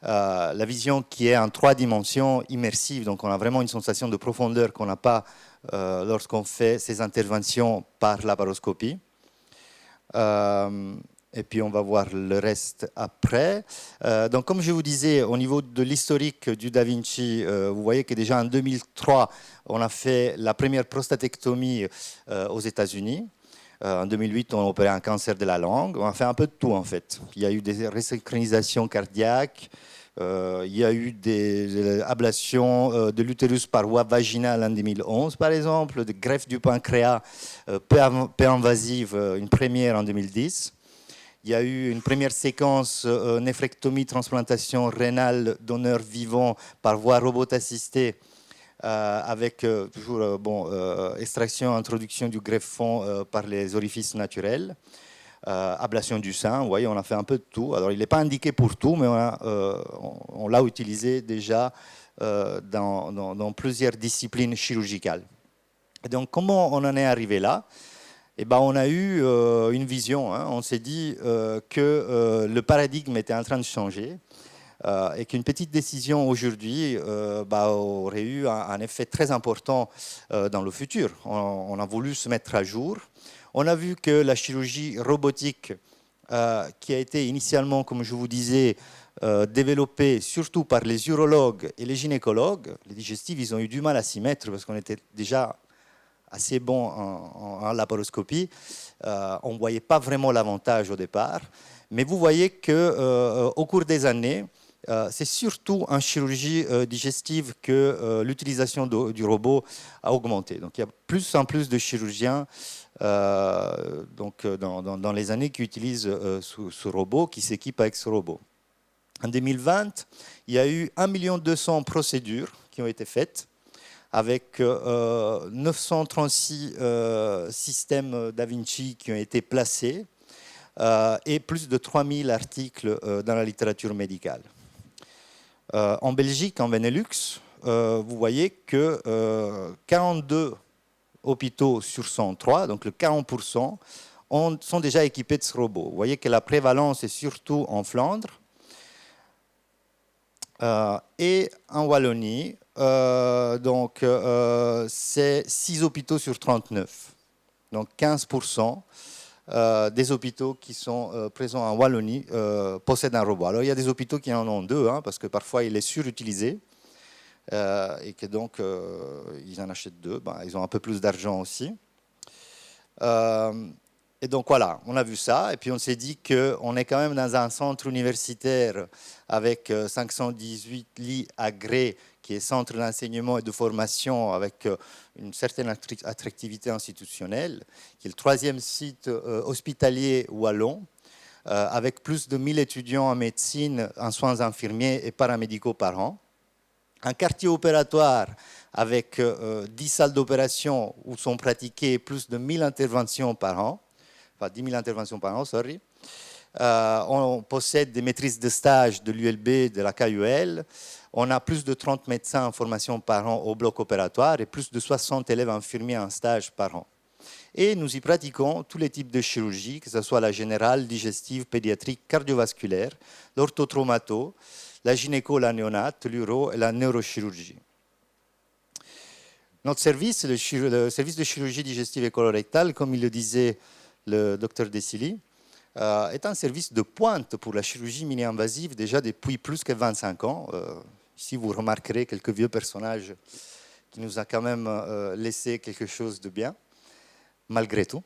La vision qui est en 3 dimensions immersive, donc on a vraiment une sensation de profondeur qu'on n'a pas lorsqu'on fait ces interventions par laparoscopie. Et puis on va voir le reste après. Donc comme je vous disais, au niveau de l'historique du Da Vinci, vous voyez que déjà en 2003, on a fait la première prostatectomie aux États-Unis. En 2008, on a opéré un cancer de la langue. On a fait un peu de tout en fait. Il y a eu des resynchronisations cardiaques, il y a eu des ablations de l'utérus par voie vaginale en 2011 par exemple, des greffes du pancréas peu invasives, une première en 2010. Il y a eu une première séquence néphrectomie, transplantation rénale donneur vivant par voie robot assistée avec toujours extraction, introduction du greffon par les orifices naturels. ablation du sein. Vous voyez, on a fait un peu de tout. Alors, il n'est pas indiqué pour tout, mais on l'a utilisé déjà dans plusieurs disciplines chirurgicales. Et donc, comment on en est arrivé là? Eh ben, on a eu une vision. Hein. On s'est dit que le paradigme était en train de changer et qu'une petite décision aujourd'hui aurait eu un effet très important dans le futur. On a voulu se mettre à jour. On a vu que la chirurgie robotique, qui a été initialement, comme je vous disais, développée surtout par les urologues et les gynécologues, les digestifs, ils ont eu du mal à s'y mettre parce qu'on était déjà assez bon en laparoscopie. On ne voyait pas vraiment l'avantage au départ. Mais vous voyez qu'au cours des années, c'est surtout en chirurgie digestive que l'utilisation du robot a augmenté. Donc il y a plus en plus de chirurgiens dans les années qui utilisent ce robot, qui s'équipent avec ce robot. En 2020, il y a eu 1 200 000 procédures qui ont été faites, avec 936 systèmes Da Vinci qui ont été placés et plus de 3000 articles dans la littérature médicale. En Belgique, en Benelux, vous voyez que 42 hôpitaux sur 103, donc le 40%, sont déjà équipés de ce robot. Vous voyez que la prévalence est surtout en Flandre et en Wallonie. C'est 6 hôpitaux sur 39. Donc 15% des hôpitaux qui sont présents en Wallonie possèdent un robot. Alors il y a des hôpitaux qui en ont 2, parce que parfois il est surutilisé et que donc ils en achètent 2. Ils ont un peu plus d'argent aussi. Et donc voilà, on a vu ça, et puis on s'est dit qu'on est quand même dans un centre universitaire avec 518 lits agréés, qui est centre d'enseignement et de formation avec une certaine attractivité institutionnelle, qui est le 3e site hospitalier wallon, avec plus de 1000 étudiants en médecine, en soins infirmiers et paramédicaux par an. Un quartier opératoire avec 10 salles d'opération où sont pratiquées plus de 1000 interventions par an. Enfin, 10 000 interventions par an, sorry. On possède des maîtrises de stage de l'ULB, de la KUL. On a plus de 30 médecins en formation par an au bloc opératoire et plus de 60 élèves infirmiers en stage par an. Et nous y pratiquons tous les types de chirurgie, que ce soit la générale, digestive, pédiatrique, cardiovasculaire, l'orthotraumato, la gynéco, la néonate, l'uro et la neurochirurgie. Notre service, le service de chirurgie digestive et colorectale, comme il le disait le docteur Dessily, est un service de pointe pour la chirurgie mini-invasive déjà depuis plus que 25 ans. Ici, vous remarquerez quelques vieux personnages qui nous ont quand même laissé quelque chose de bien, malgré tout.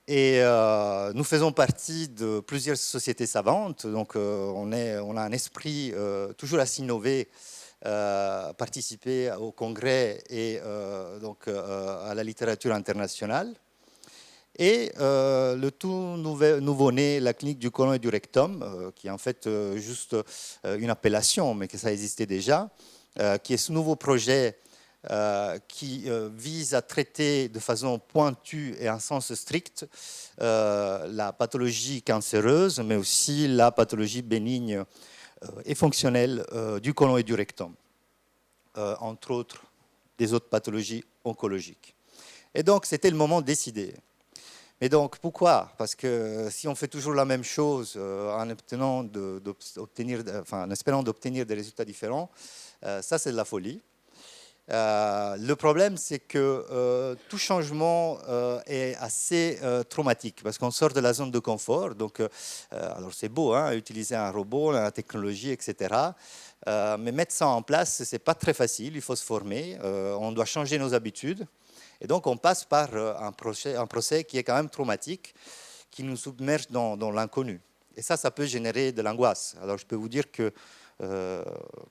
Et nous faisons partie de plusieurs sociétés savantes, donc on a un esprit toujours à s'innover, participer au congrès et à la littérature internationale. Et le tout nouveau-né, la clinique du côlon et du rectum, qui est en fait juste une appellation, mais que ça existait déjà, qui est ce nouveau projet qui vise à traiter de façon pointue et en sens strict la pathologie cancéreuse, mais aussi la pathologie bénigne et fonctionnelle du côlon et du rectum, entre autres des autres pathologies oncologiques. Et donc, c'était le moment de décider. Mais donc, pourquoi? Parce que si on fait toujours la même chose en espérant d'obtenir des résultats différents, ça, c'est de la folie. Le problème, c'est que tout changement est assez traumatique parce qu'on sort de la zone de confort. Donc, alors c'est beau, utiliser un robot, la technologie, etc. Mais mettre ça en place, c'est pas très facile. Il faut se former. On doit changer nos habitudes. Et donc, on passe par un procès qui est quand même traumatique, qui nous submerge dans l'inconnu. Et ça peut générer de l'angoisse. Alors, je peux vous dire que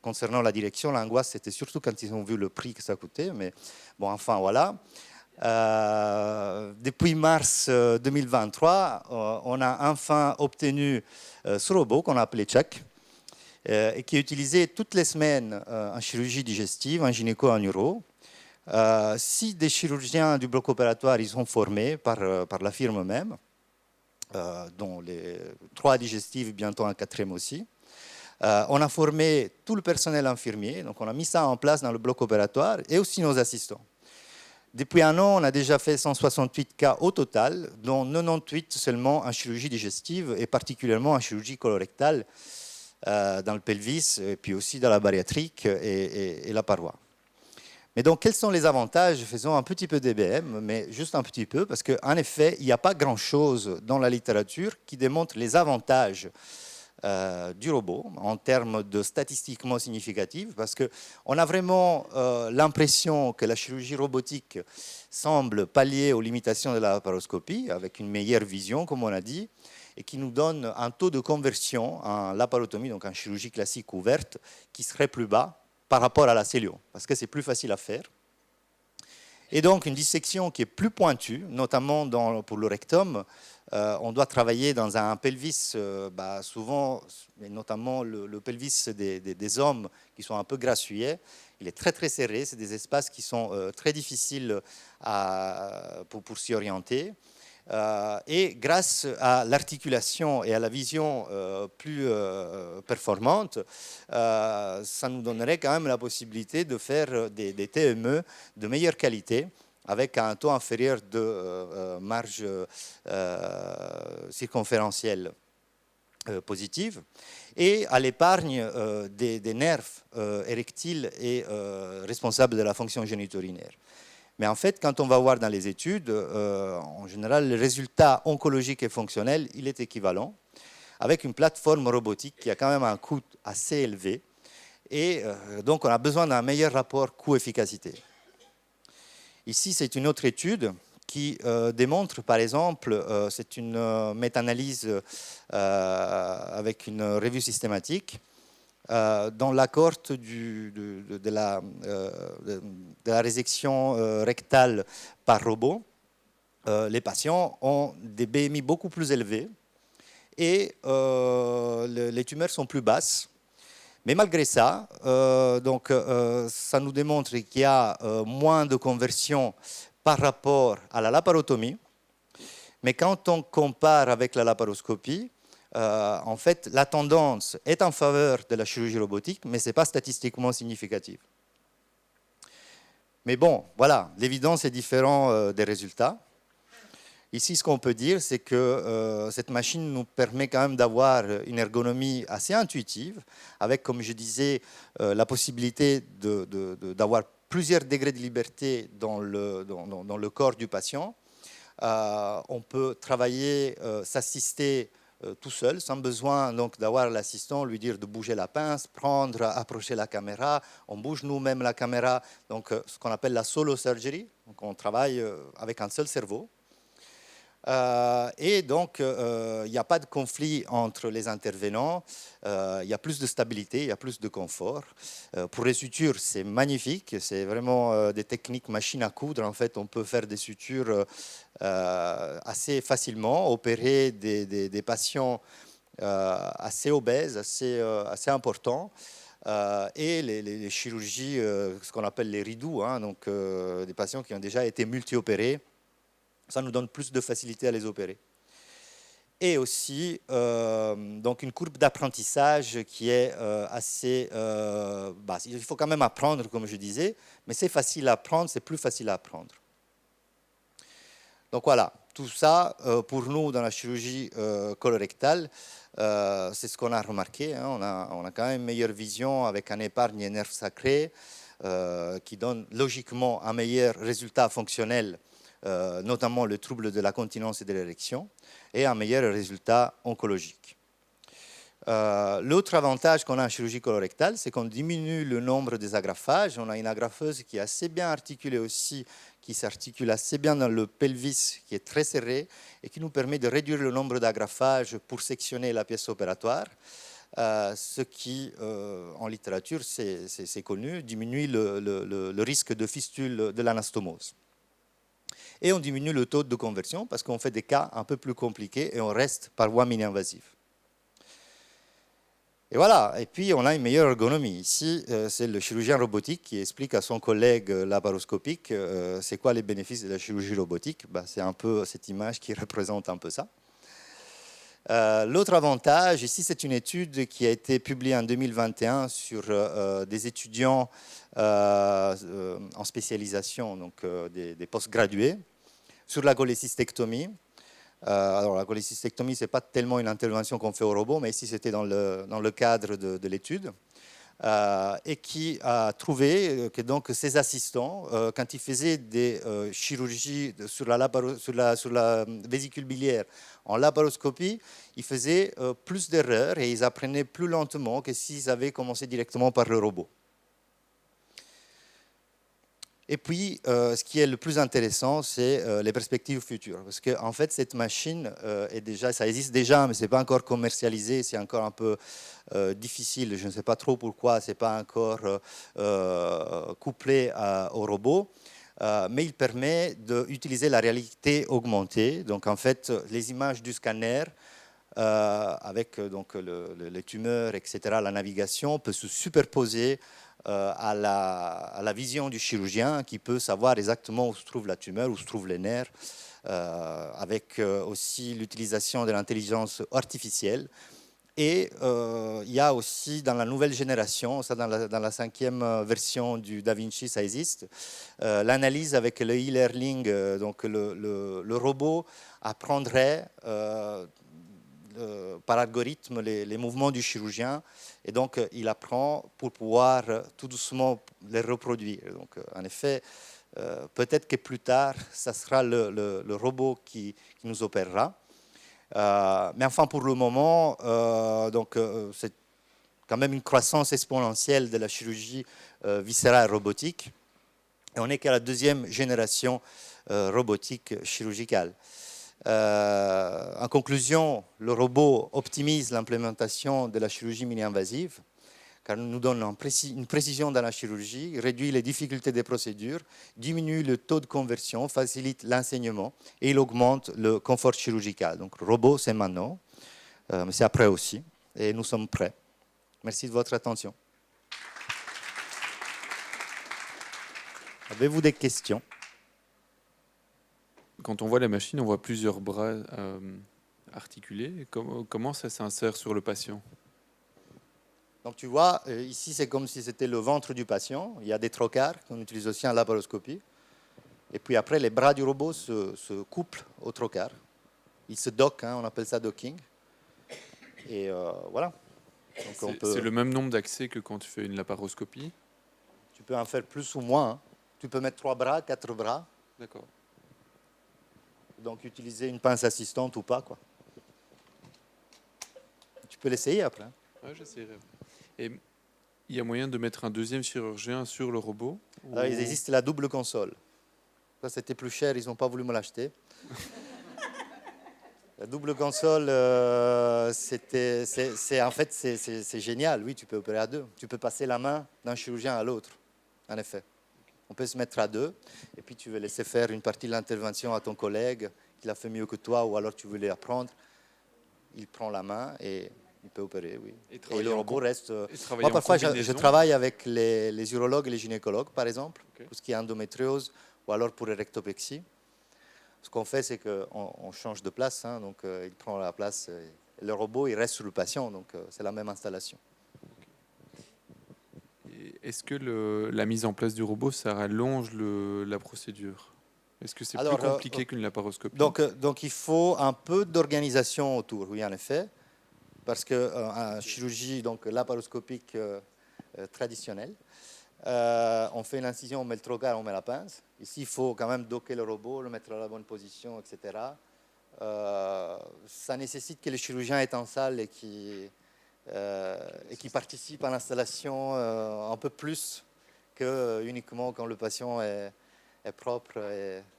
concernant la direction, l'angoisse, c'était surtout quand ils ont vu le prix que ça coûtait. Mais bon, enfin, voilà. Depuis mars 2023, on a enfin obtenu ce robot qu'on a appelé Chuck, et qui est utilisé toutes les semaines en chirurgie digestive, en gynéco, en neuro. Si des chirurgiens du bloc opératoire, ils sont formés par la firme même, dont les 3 digestives, bientôt un 4e aussi. On a formé tout le personnel infirmier, donc on a mis ça en place dans le bloc opératoire, et aussi nos assistants. Depuis un an, on a déjà fait 168 cas au total, dont 98 seulement en chirurgie digestive, et particulièrement en chirurgie colorectale, dans le pelvis, et puis aussi dans la bariatrique et la paroi. Mais donc, quels sont les avantages? Faisons un petit peu d'EBM, mais juste un petit peu, parce qu'en effet, il n'y a pas grand-chose dans la littérature qui démontre les avantages du robot en termes de statistiquement significatifs, parce qu'on a vraiment l'impression que la chirurgie robotique semble pallier aux limitations de la laparoscopie, avec une meilleure vision, comme on a dit, et qui nous donne un taux de conversion en laparotomie, donc en chirurgie classique ouverte, qui serait plus bas par rapport à la cellule, parce que c'est plus facile à faire. Et donc une dissection qui est plus pointue, notamment pour le rectum. On doit travailler dans un pelvis, souvent, mais notamment le pelvis des hommes qui sont un peu grassouillés. Il est très très serré, c'est des espaces qui sont très difficiles pour s'y orienter. Et grâce à l'articulation et à la vision plus performante, ça nous donnerait quand même la possibilité de faire des TME de meilleure qualité, avec un taux inférieur de marge circonférentielle positive, et à l'épargne des nerfs érectiles et responsables de la fonction géniturinaire. Mais en fait, quand on va voir dans les études, en général, le résultat oncologique et fonctionnel, il est équivalent, avec une plateforme robotique qui a quand même un coût assez élevé. Et donc, on a besoin d'un meilleur rapport coût-efficacité. Ici, c'est une autre étude qui démontre, par exemple, c'est une méta-analyse avec une revue systématique, dans la cohorte de la résection rectale par robot, les patients ont des BMI beaucoup plus élevés et les tumeurs sont plus basses. Mais malgré ça, ça nous démontre qu'il y a moins de conversion par rapport à la laparotomie. Mais quand on compare avec la laparoscopie, en fait, la tendance est en faveur de la chirurgie robotique, mais ce n'est pas statistiquement significatif. Mais bon, voilà, l'évidence est différente des résultats. Ici, ce qu'on peut dire, c'est que cette machine nous permet quand même d'avoir une ergonomie assez intuitive, avec, comme je disais, la possibilité d'avoir plusieurs degrés de liberté dans le corps du patient. On peut travailler, s'assister tout seul, sans besoin donc d'avoir l'assistant, lui dire de bouger la pince, prendre, approcher la caméra. On bouge nous-mêmes la caméra, donc ce qu'on appelle la solo surgery. Donc on travaille avec un seul cerveau. Et donc, il n'y a pas de conflit entre les intervenants, il y a plus de stabilité, il y a plus de confort. Pour les sutures, c'est magnifique, c'est vraiment des techniques machine à coudre. En fait, on peut faire des sutures assez facilement, opérer des patients assez obèses, assez importants. Et les chirurgies, ce qu'on appelle les ridoux, hein, donc des patients qui ont déjà été multi-opérés. Ça nous donne plus de facilité à les opérer. Et aussi, donc une courbe d'apprentissage qui est assez basse. Il faut quand même apprendre, comme je disais, mais c'est facile à apprendre, c'est plus facile à apprendre. Donc voilà, tout ça, pour nous, dans la chirurgie colorectale, c'est ce qu'on a remarqué. Hein. On a quand même une meilleure vision avec un épargne et nerf sacré qui donne logiquement un meilleur résultat fonctionnel, notamment le trouble de la continence et de l'érection, et un meilleur résultat oncologique. L'autre avantage qu'on a en chirurgie colorectale, c'est qu'on diminue le nombre des agrafages. On a une agrafeuse qui est assez bien articulée aussi, qui s'articule assez bien dans le pelvis, qui est très serré, et qui nous permet de réduire le nombre d'agrafages pour sectionner la pièce opératoire. Ce qui, en littérature, c'est connu, diminue le risque de fistule de l'anastomose. Et on diminue le taux de conversion parce qu'on fait des cas un peu plus compliqués et on reste par voie mini-invasive. Et voilà, et puis on a une meilleure ergonomie. Ici, c'est le chirurgien robotique qui explique à son collègue laparoscopique c'est quoi les bénéfices de la chirurgie robotique. C'est un peu cette image qui représente un peu ça. L'autre avantage, ici c'est une étude qui a été publiée en 2021 sur des étudiants en spécialisation, donc des post-gradués, sur la cholécystectomie. Alors la cholécystectomie, ce n'est pas tellement une intervention qu'on fait au robot, mais ici c'était dans le cadre de l'étude. Et qui a trouvé que donc ces assistants, quand ils faisaient des chirurgies sur la vésicule biliaire en laparoscopie, ils faisaient plus d'erreurs et ils apprenaient plus lentement que s'ils avaient commencé directement par le robot. Et puis, ce qui est le plus intéressant, c'est les perspectives futures. Parce qu'en fait, cette machine, ça existe déjà, mais ce n'est pas encore commercialisé, c'est encore un peu difficile. Je ne sais pas trop pourquoi, ce n'est pas encore couplé au robot. Mais il permet d'utiliser la réalité augmentée. Donc, en fait, les images du scanner, avec donc, les tumeurs, etc., la navigation, peut se superposer à la vision du chirurgien qui peut savoir exactement où se trouve la tumeur, où se trouvent les nerfs, avec aussi l'utilisation de l'intelligence artificielle. Et il y a aussi dans la nouvelle génération, ça dans la 5e version du DaVinci, ça existe, l'analyse avec le e-learning, donc le robot apprendrait par algorithme les mouvements du chirurgien et donc il apprend pour pouvoir tout doucement les reproduire. Donc en effet, peut-être que plus tard, ça sera le robot qui nous opérera. Mais enfin pour le moment, c'est quand même une croissance exponentielle de la chirurgie viscérale robotique et on n'est qu'à la 2e génération robotique chirurgicale. En conclusion, le robot optimise l'implémentation de la chirurgie mini-invasive car il nous donne une précision dans la chirurgie, réduit les difficultés des procédures, diminue le taux de conversion, facilite l'enseignement et il augmente le confort chirurgical. Donc le robot, c'est maintenant, mais c'est après aussi et nous sommes prêts. Merci de votre attention. Avez-vous des questions ? Quand on voit la machine, on voit plusieurs bras articulés. Comment ça s'insère sur le patient ? Donc tu vois, ici c'est comme si c'était le ventre du patient. Il y a des trocars qu'on utilise aussi en laparoscopie. Et puis après, les bras du robot se couplent au trocar. Ils se dockent, on appelle ça docking. Et voilà. C'est le même nombre d'accès que quand tu fais une laparoscopie ? Tu peux en faire plus ou moins. Tu peux mettre 3 bras, 4 bras. D'accord. Donc utiliser une pince assistante ou pas, quoi. Tu peux l'essayer après. Ouais, j'essaierai. Et il y a moyen de mettre un 2e chirurgien sur le robot Alors, il existe la double console. Ça, c'était plus cher, ils n'ont pas voulu me l'acheter. La double console, c'est génial. Oui, tu peux opérer à 2. Tu peux passer la main d'un chirurgien à l'autre, en effet. On peut se mettre à 2, et puis tu veux laisser faire une partie de l'intervention à ton collègue qui l'a fait mieux que toi, ou alors tu veux l'apprendre. Il prend la main et il peut opérer, oui. Et le robot reste... Moi, parfois, je travaille avec les urologues et les gynécologues, par exemple, pour ce qui est endométriose, ou alors pour érectopexie. Ce qu'on fait, c'est qu'on change de place, donc il prend la place, et le robot, il reste sur le patient, donc c'est la même installation. Est-ce que la mise en place du robot, ça rallonge la procédure ? Est-ce que c'est plus compliqué qu'une laparoscopie ? Donc il faut un peu d'organisation autour, oui, en effet, parce qu'en chirurgie donc, laparoscopique traditionnelle, on fait une incision, on met le trocar, on met la pince. Ici, il faut quand même docker le robot, le mettre à la bonne position, etc. Ça nécessite que le chirurgien est en salle et qui participe à l'installation un peu plus que uniquement quand le patient est propre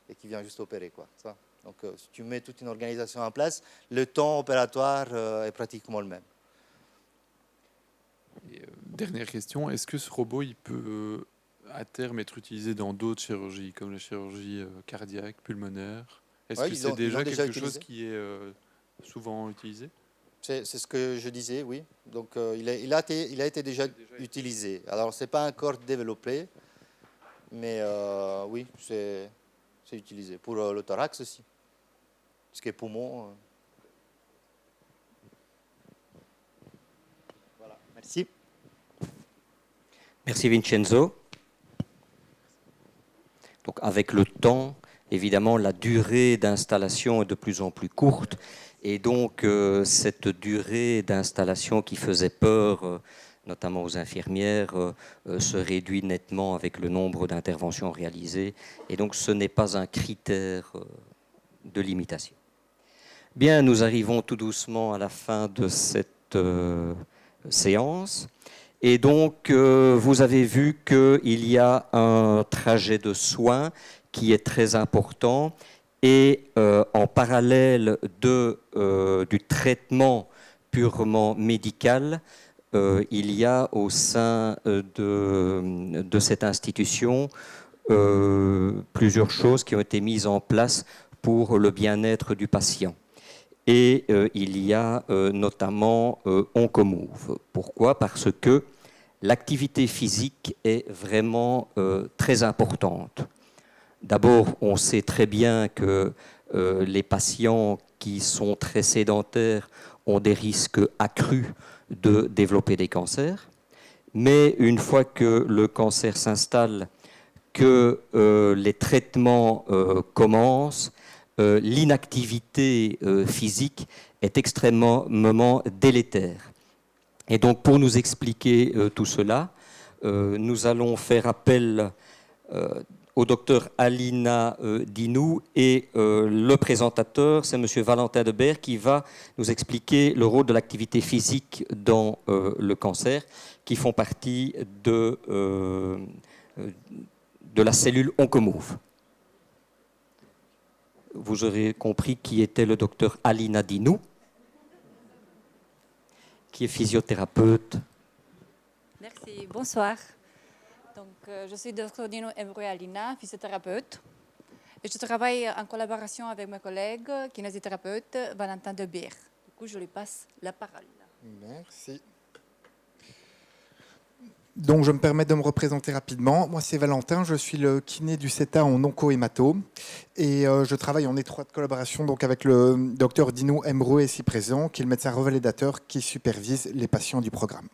et qui vient juste opérer, quoi. Ça. Donc, si tu mets toute une organisation en place, le temps opératoire est pratiquement le même. Et, dernière question, est-ce que ce robot, il peut à terme être utilisé dans d'autres chirurgies, comme la chirurgie cardiaque, pulmonaire ? Est-ce que c'est déjà quelque chose qui est souvent utilisé ? C'est ce que je disais, oui. Donc, il a été déjà utilisé. Alors, ce n'est pas encore développé, mais oui, c'est utilisé. Pour le thorax aussi. Ce qui est poumon. Merci. Merci Vincenzo. Donc avec le temps, évidemment, la durée d'installation est de plus en plus courte. Et donc, cette durée d'installation qui faisait peur, notamment aux infirmières, se réduit nettement avec le nombre d'interventions réalisées. Et donc, ce n'est pas un critère de limitation. Bien, nous arrivons tout doucement à la fin de cette séance. Et donc, vous avez vu qu'il y a un trajet de soins qui est très important. Et en parallèle du traitement purement médical, il y a au sein de cette institution plusieurs choses qui ont été mises en place pour le bien-être du patient. Et il y a notamment Oncomove. Pourquoi ? Parce que l'activité physique est vraiment très importante. D'abord, on sait très bien que les patients qui sont très sédentaires ont des risques accrus de développer des cancers. Mais une fois que le cancer s'installe, que les traitements commencent, l'inactivité physique est extrêmement délétère. Et donc, pour nous expliquer tout cela, nous allons faire appel au docteur Alina Dinou, et le présentateur, c'est M. Valentin Debert, qui va nous expliquer le rôle de l'activité physique dans le cancer, qui font partie de la cellule Oncomove. Vous aurez compris qui était le docteur Alina Dinou, qui est physiothérapeute. Merci, bonsoir. Donc, je suis Dr Dino Ebru Alina, physiothérapeute. Et je travaille en collaboration avec mes collègues kinésithérapeute Valentin Debert. Du coup, je lui passe la parole. Merci. Donc, je me permets de me représenter rapidement. Moi, c'est Valentin, je suis le kiné du CETA en onco-hémato. Et je travaille en étroite collaboration donc, avec le docteur Dino Emrou, ici présent, qui est le médecin revalidateur qui supervise les patients du programme.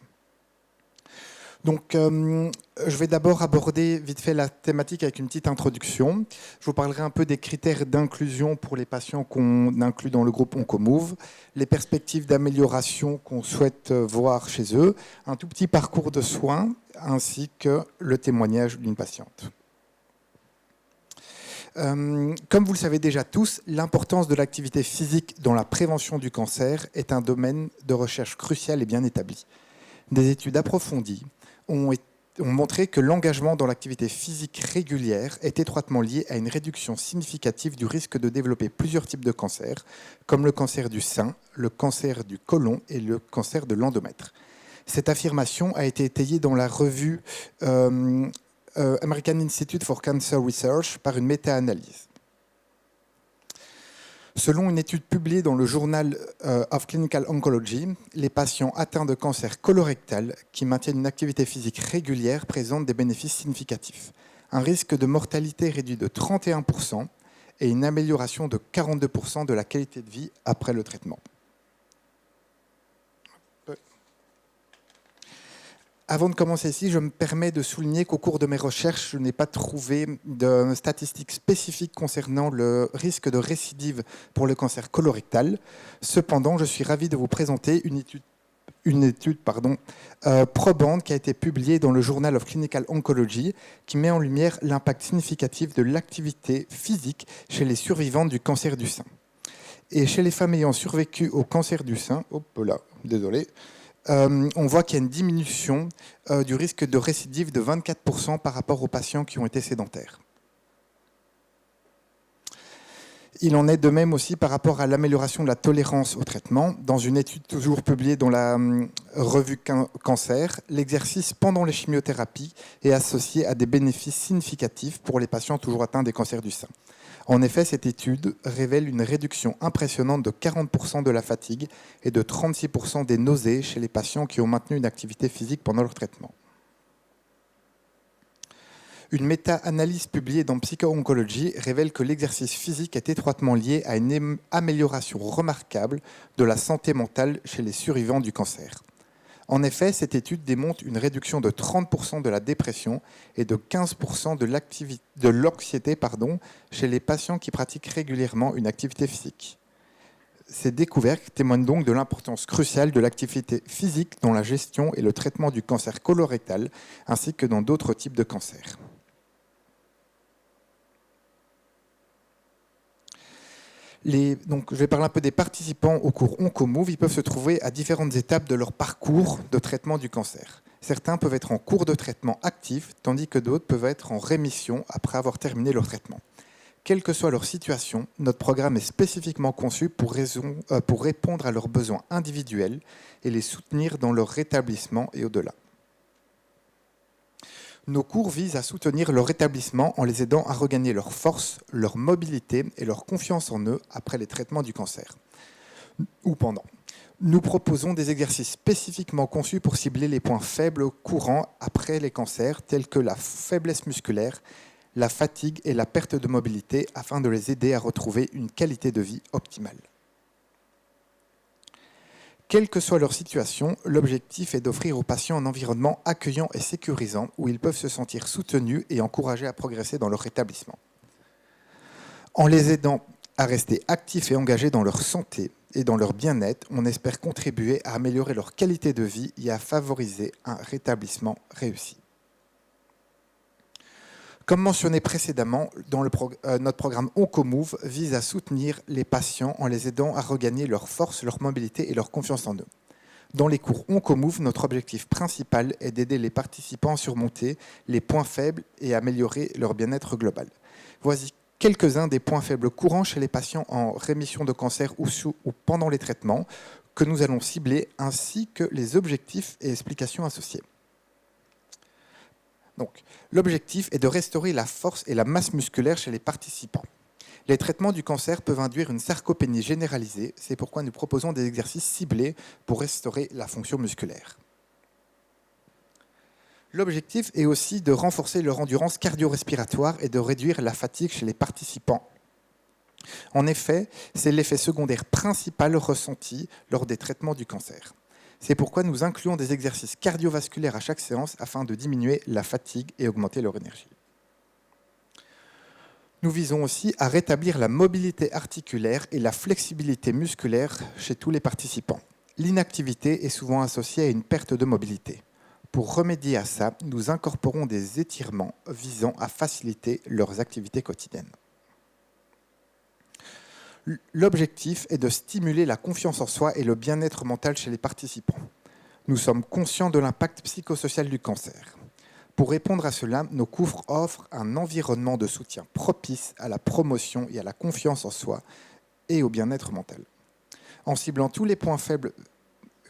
Donc, je vais d'abord aborder vite fait la thématique avec une petite introduction. Je vous parlerai un peu des critères d'inclusion pour les patients qu'on inclut dans le groupe Oncomove, les perspectives d'amélioration qu'on souhaite voir chez eux, un tout petit parcours de soins, ainsi que le témoignage d'une patiente. Comme vous le savez déjà tous, l'importance de l'activité physique dans la prévention du cancer est un domaine de recherche crucial et bien établi. Des études approfondies ont montré que l'engagement dans l'activité physique régulière est étroitement lié à une réduction significative du risque de développer plusieurs types de cancers, comme le cancer du sein, le cancer du côlon et le cancer de l'endomètre. Cette affirmation a été étayée dans la revue American Institute for Cancer Research par une méta-analyse. Selon une étude publiée dans le Journal of Clinical Oncology, les patients atteints de cancer colorectal qui maintiennent une activité physique régulière présentent des bénéfices significatifs. Un risque de mortalité réduit de 31% et une amélioration de 42% de la qualité de vie après le traitement. Avant de commencer ici, je me permets de souligner qu'au cours de mes recherches, je n'ai pas trouvé de statistiques spécifiques concernant le risque de récidive pour le cancer colorectal. Cependant, je suis ravi de vous présenter une étude probante qui a été publiée dans le Journal of Clinical Oncology qui met en lumière l'impact significatif de l'activité physique chez les survivants du cancer du sein. Et chez les femmes ayant survécu au cancer du sein, on voit qu'il y a une diminution du risque de récidive de 24% par rapport aux patients qui ont été sédentaires. Il en est de même aussi par rapport à l'amélioration de la tolérance au traitement. Dans une étude toujours publiée dans la revue Cancer, l'exercice pendant les chimiothérapies est associé à des bénéfices significatifs pour les patients toujours atteints des cancers du sein. En effet, cette étude révèle une réduction impressionnante de 40% de la fatigue et de 36% des nausées chez les patients qui ont maintenu une activité physique pendant leur traitement. Une méta-analyse publiée dans Psycho-Oncology révèle que l'exercice physique est étroitement lié à une amélioration remarquable de la santé mentale chez les survivants du cancer. En effet, cette étude démontre une réduction de 30% de la dépression et de 15% de l'anxiété chez les patients qui pratiquent régulièrement une activité physique. Ces découvertes témoignent donc de l'importance cruciale de l'activité physique dans la gestion et le traitement du cancer colorectal, ainsi que dans d'autres types de cancers. Donc, je vais parler un peu des participants au cours OncoMove. Ils peuvent se trouver à différentes étapes de leur parcours de traitement du cancer. Certains peuvent être en cours de traitement actif, tandis que d'autres peuvent être en rémission après avoir terminé leur traitement. Quelle que soit leur situation, notre programme est spécifiquement conçu pour répondre à leurs besoins individuels et les soutenir dans leur rétablissement et au-delà. Nos cours visent à soutenir leur rétablissement en les aidant à regagner leur force, leur mobilité et leur confiance en eux après les traitements du cancer ou pendant. Nous proposons des exercices spécifiquement conçus pour cibler les points faibles courants après les cancers, tels que la faiblesse musculaire, la fatigue et la perte de mobilité, afin de les aider à retrouver une qualité de vie optimale. Quelle que soit leur situation, l'objectif est d'offrir aux patients un environnement accueillant et sécurisant où ils peuvent se sentir soutenus et encouragés à progresser dans leur rétablissement. En les aidant à rester actifs et engagés dans leur santé et dans leur bien-être, on espère contribuer à améliorer leur qualité de vie et à favoriser un rétablissement réussi. Comme mentionné précédemment, notre programme OncoMove vise à soutenir les patients en les aidant à regagner leur force, leur mobilité et leur confiance en eux. Dans les cours OncoMove, notre objectif principal est d'aider les participants à surmonter les points faibles et à améliorer leur bien-être global. Voici quelques-uns des points faibles courants chez les patients en rémission de cancer ou pendant les traitements que nous allons cibler, ainsi que les objectifs et explications associées. Donc, l'objectif est de restaurer la force et la masse musculaire chez les participants. Les traitements du cancer peuvent induire une sarcopénie généralisée, c'est pourquoi nous proposons des exercices ciblés pour restaurer la fonction musculaire. L'objectif est aussi de renforcer leur endurance cardio-respiratoire et de réduire la fatigue chez les participants. En effet, c'est l'effet secondaire principal ressenti lors des traitements du cancer. C'est pourquoi nous incluons des exercices cardiovasculaires à chaque séance afin de diminuer la fatigue et augmenter leur énergie. Nous visons aussi à rétablir la mobilité articulaire et la flexibilité musculaire chez tous les participants. L'inactivité est souvent associée à une perte de mobilité. Pour remédier à ça, nous incorporons des étirements visant à faciliter leurs activités quotidiennes. L'objectif est de stimuler la confiance en soi et le bien-être mental chez les participants. Nous sommes conscients de l'impact psychosocial du cancer. Pour répondre à cela, nos cours offrent un environnement de soutien propice à la promotion et à la confiance en soi et au bien-être mental. En ciblant tous les points faibles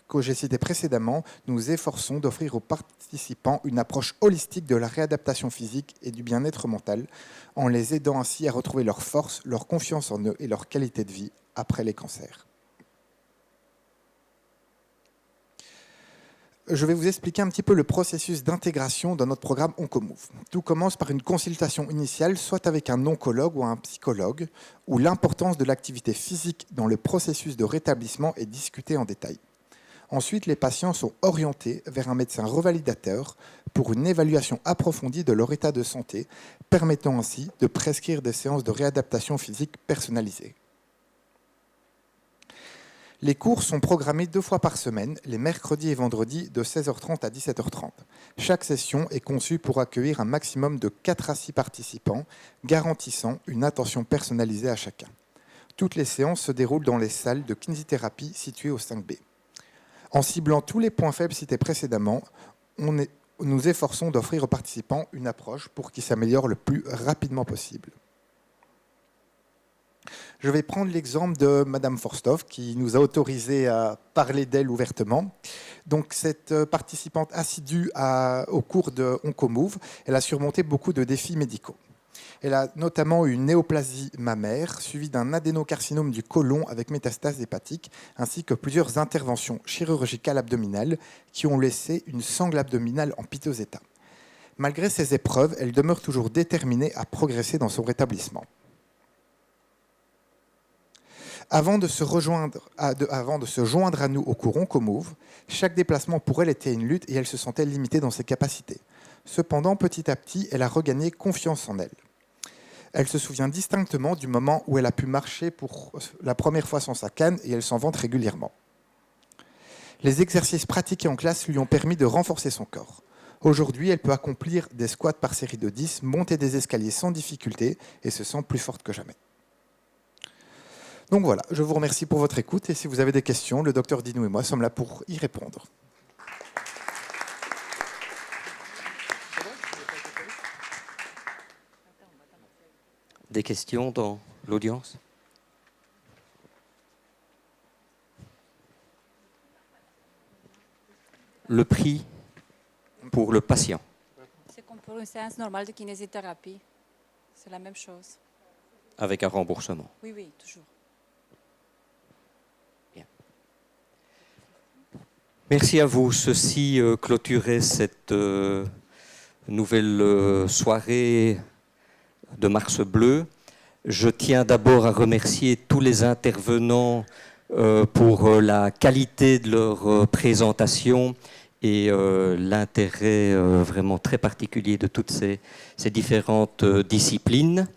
que j'ai cités précédemment, nous nous efforçons d'offrir aux participants une approche holistique de la réadaptation physique et du bien-être mental, en les aidant ainsi à retrouver leur force, leur confiance en eux et leur qualité de vie après les cancers. Je vais vous expliquer un petit peu le processus d'intégration dans notre programme OncoMove. Tout commence par une consultation initiale, soit avec un oncologue ou un psychologue, où l'importance de l'activité physique dans le processus de rétablissement est discutée en détail. Ensuite, les patients sont orientés vers un médecin revalidateur pour une évaluation approfondie de leur état de santé, permettant ainsi de prescrire des séances de réadaptation physique personnalisées. Les cours sont programmés 2 fois par semaine, les mercredis et vendredis de 16h30 à 17h30. Chaque session est conçue pour accueillir un maximum de 4 à 6 participants, garantissant une attention personnalisée à chacun. Toutes les séances se déroulent dans les salles de kinésithérapie situées au 5B. En ciblant tous les points faibles cités précédemment, nous efforçons d'offrir aux participants une approche pour qu'ils s'améliorent le plus rapidement possible. Je vais prendre l'exemple de Madame Forstov, qui nous a autorisé à parler d'elle ouvertement. Donc, cette participante assidue au cours de OncoMove, elle a surmonté beaucoup de défis médicaux. Elle a notamment eu une néoplasie mammaire, suivie d'un adénocarcinome du côlon avec métastase hépatique, ainsi que plusieurs interventions chirurgicales abdominales qui ont laissé une sangle abdominale en piteux état. Malgré ces épreuves, elle demeure toujours déterminée à progresser dans son rétablissement. Avant de se joindre à nous au courant Comove, chaque déplacement pour elle était une lutte et elle se sentait limitée dans ses capacités. Cependant, petit à petit, elle a regagné confiance en elle. Elle se souvient distinctement du moment où elle a pu marcher pour la première fois sans sa canne et elle s'en vante régulièrement. Les exercices pratiqués en classe lui ont permis de renforcer son corps. Aujourd'hui, elle peut accomplir des squats par série de 10, monter des escaliers sans difficulté et se sent plus forte que jamais. Donc voilà, je vous remercie pour votre écoute et si vous avez des questions, le docteur Dinou et moi sommes là pour y répondre. Des questions dans l'audience? Le prix pour le patient? C'est comme pour une séance normale de kinésithérapie. C'est la même chose. Avec un remboursement? Oui, oui, toujours. Bien. Merci à vous. Ceci clôturait cette nouvelle soirée de Mars Bleu. Je tiens d'abord à remercier tous les intervenants pour la qualité de leur présentation et l'intérêt vraiment très particulier de toutes ces différentes disciplines,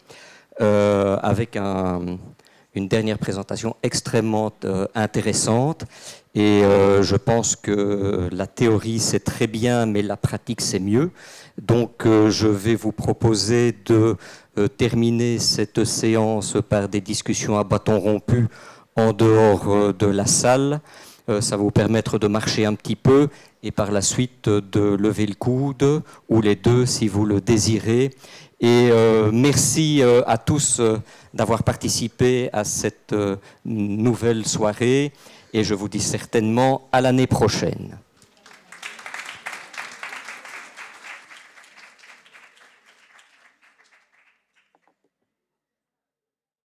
avec une dernière présentation extrêmement intéressante. Et je pense que la théorie c'est très bien, mais la pratique c'est mieux. Donc je vais vous proposer de terminer cette séance par des discussions à bâton rompu en dehors de la salle. Ça va vous permettre de marcher un petit peu et par la suite de lever le coude ou les deux si vous le désirez. Et merci à tous d'avoir participé à cette nouvelle soirée et je vous dis certainement à l'année prochaine.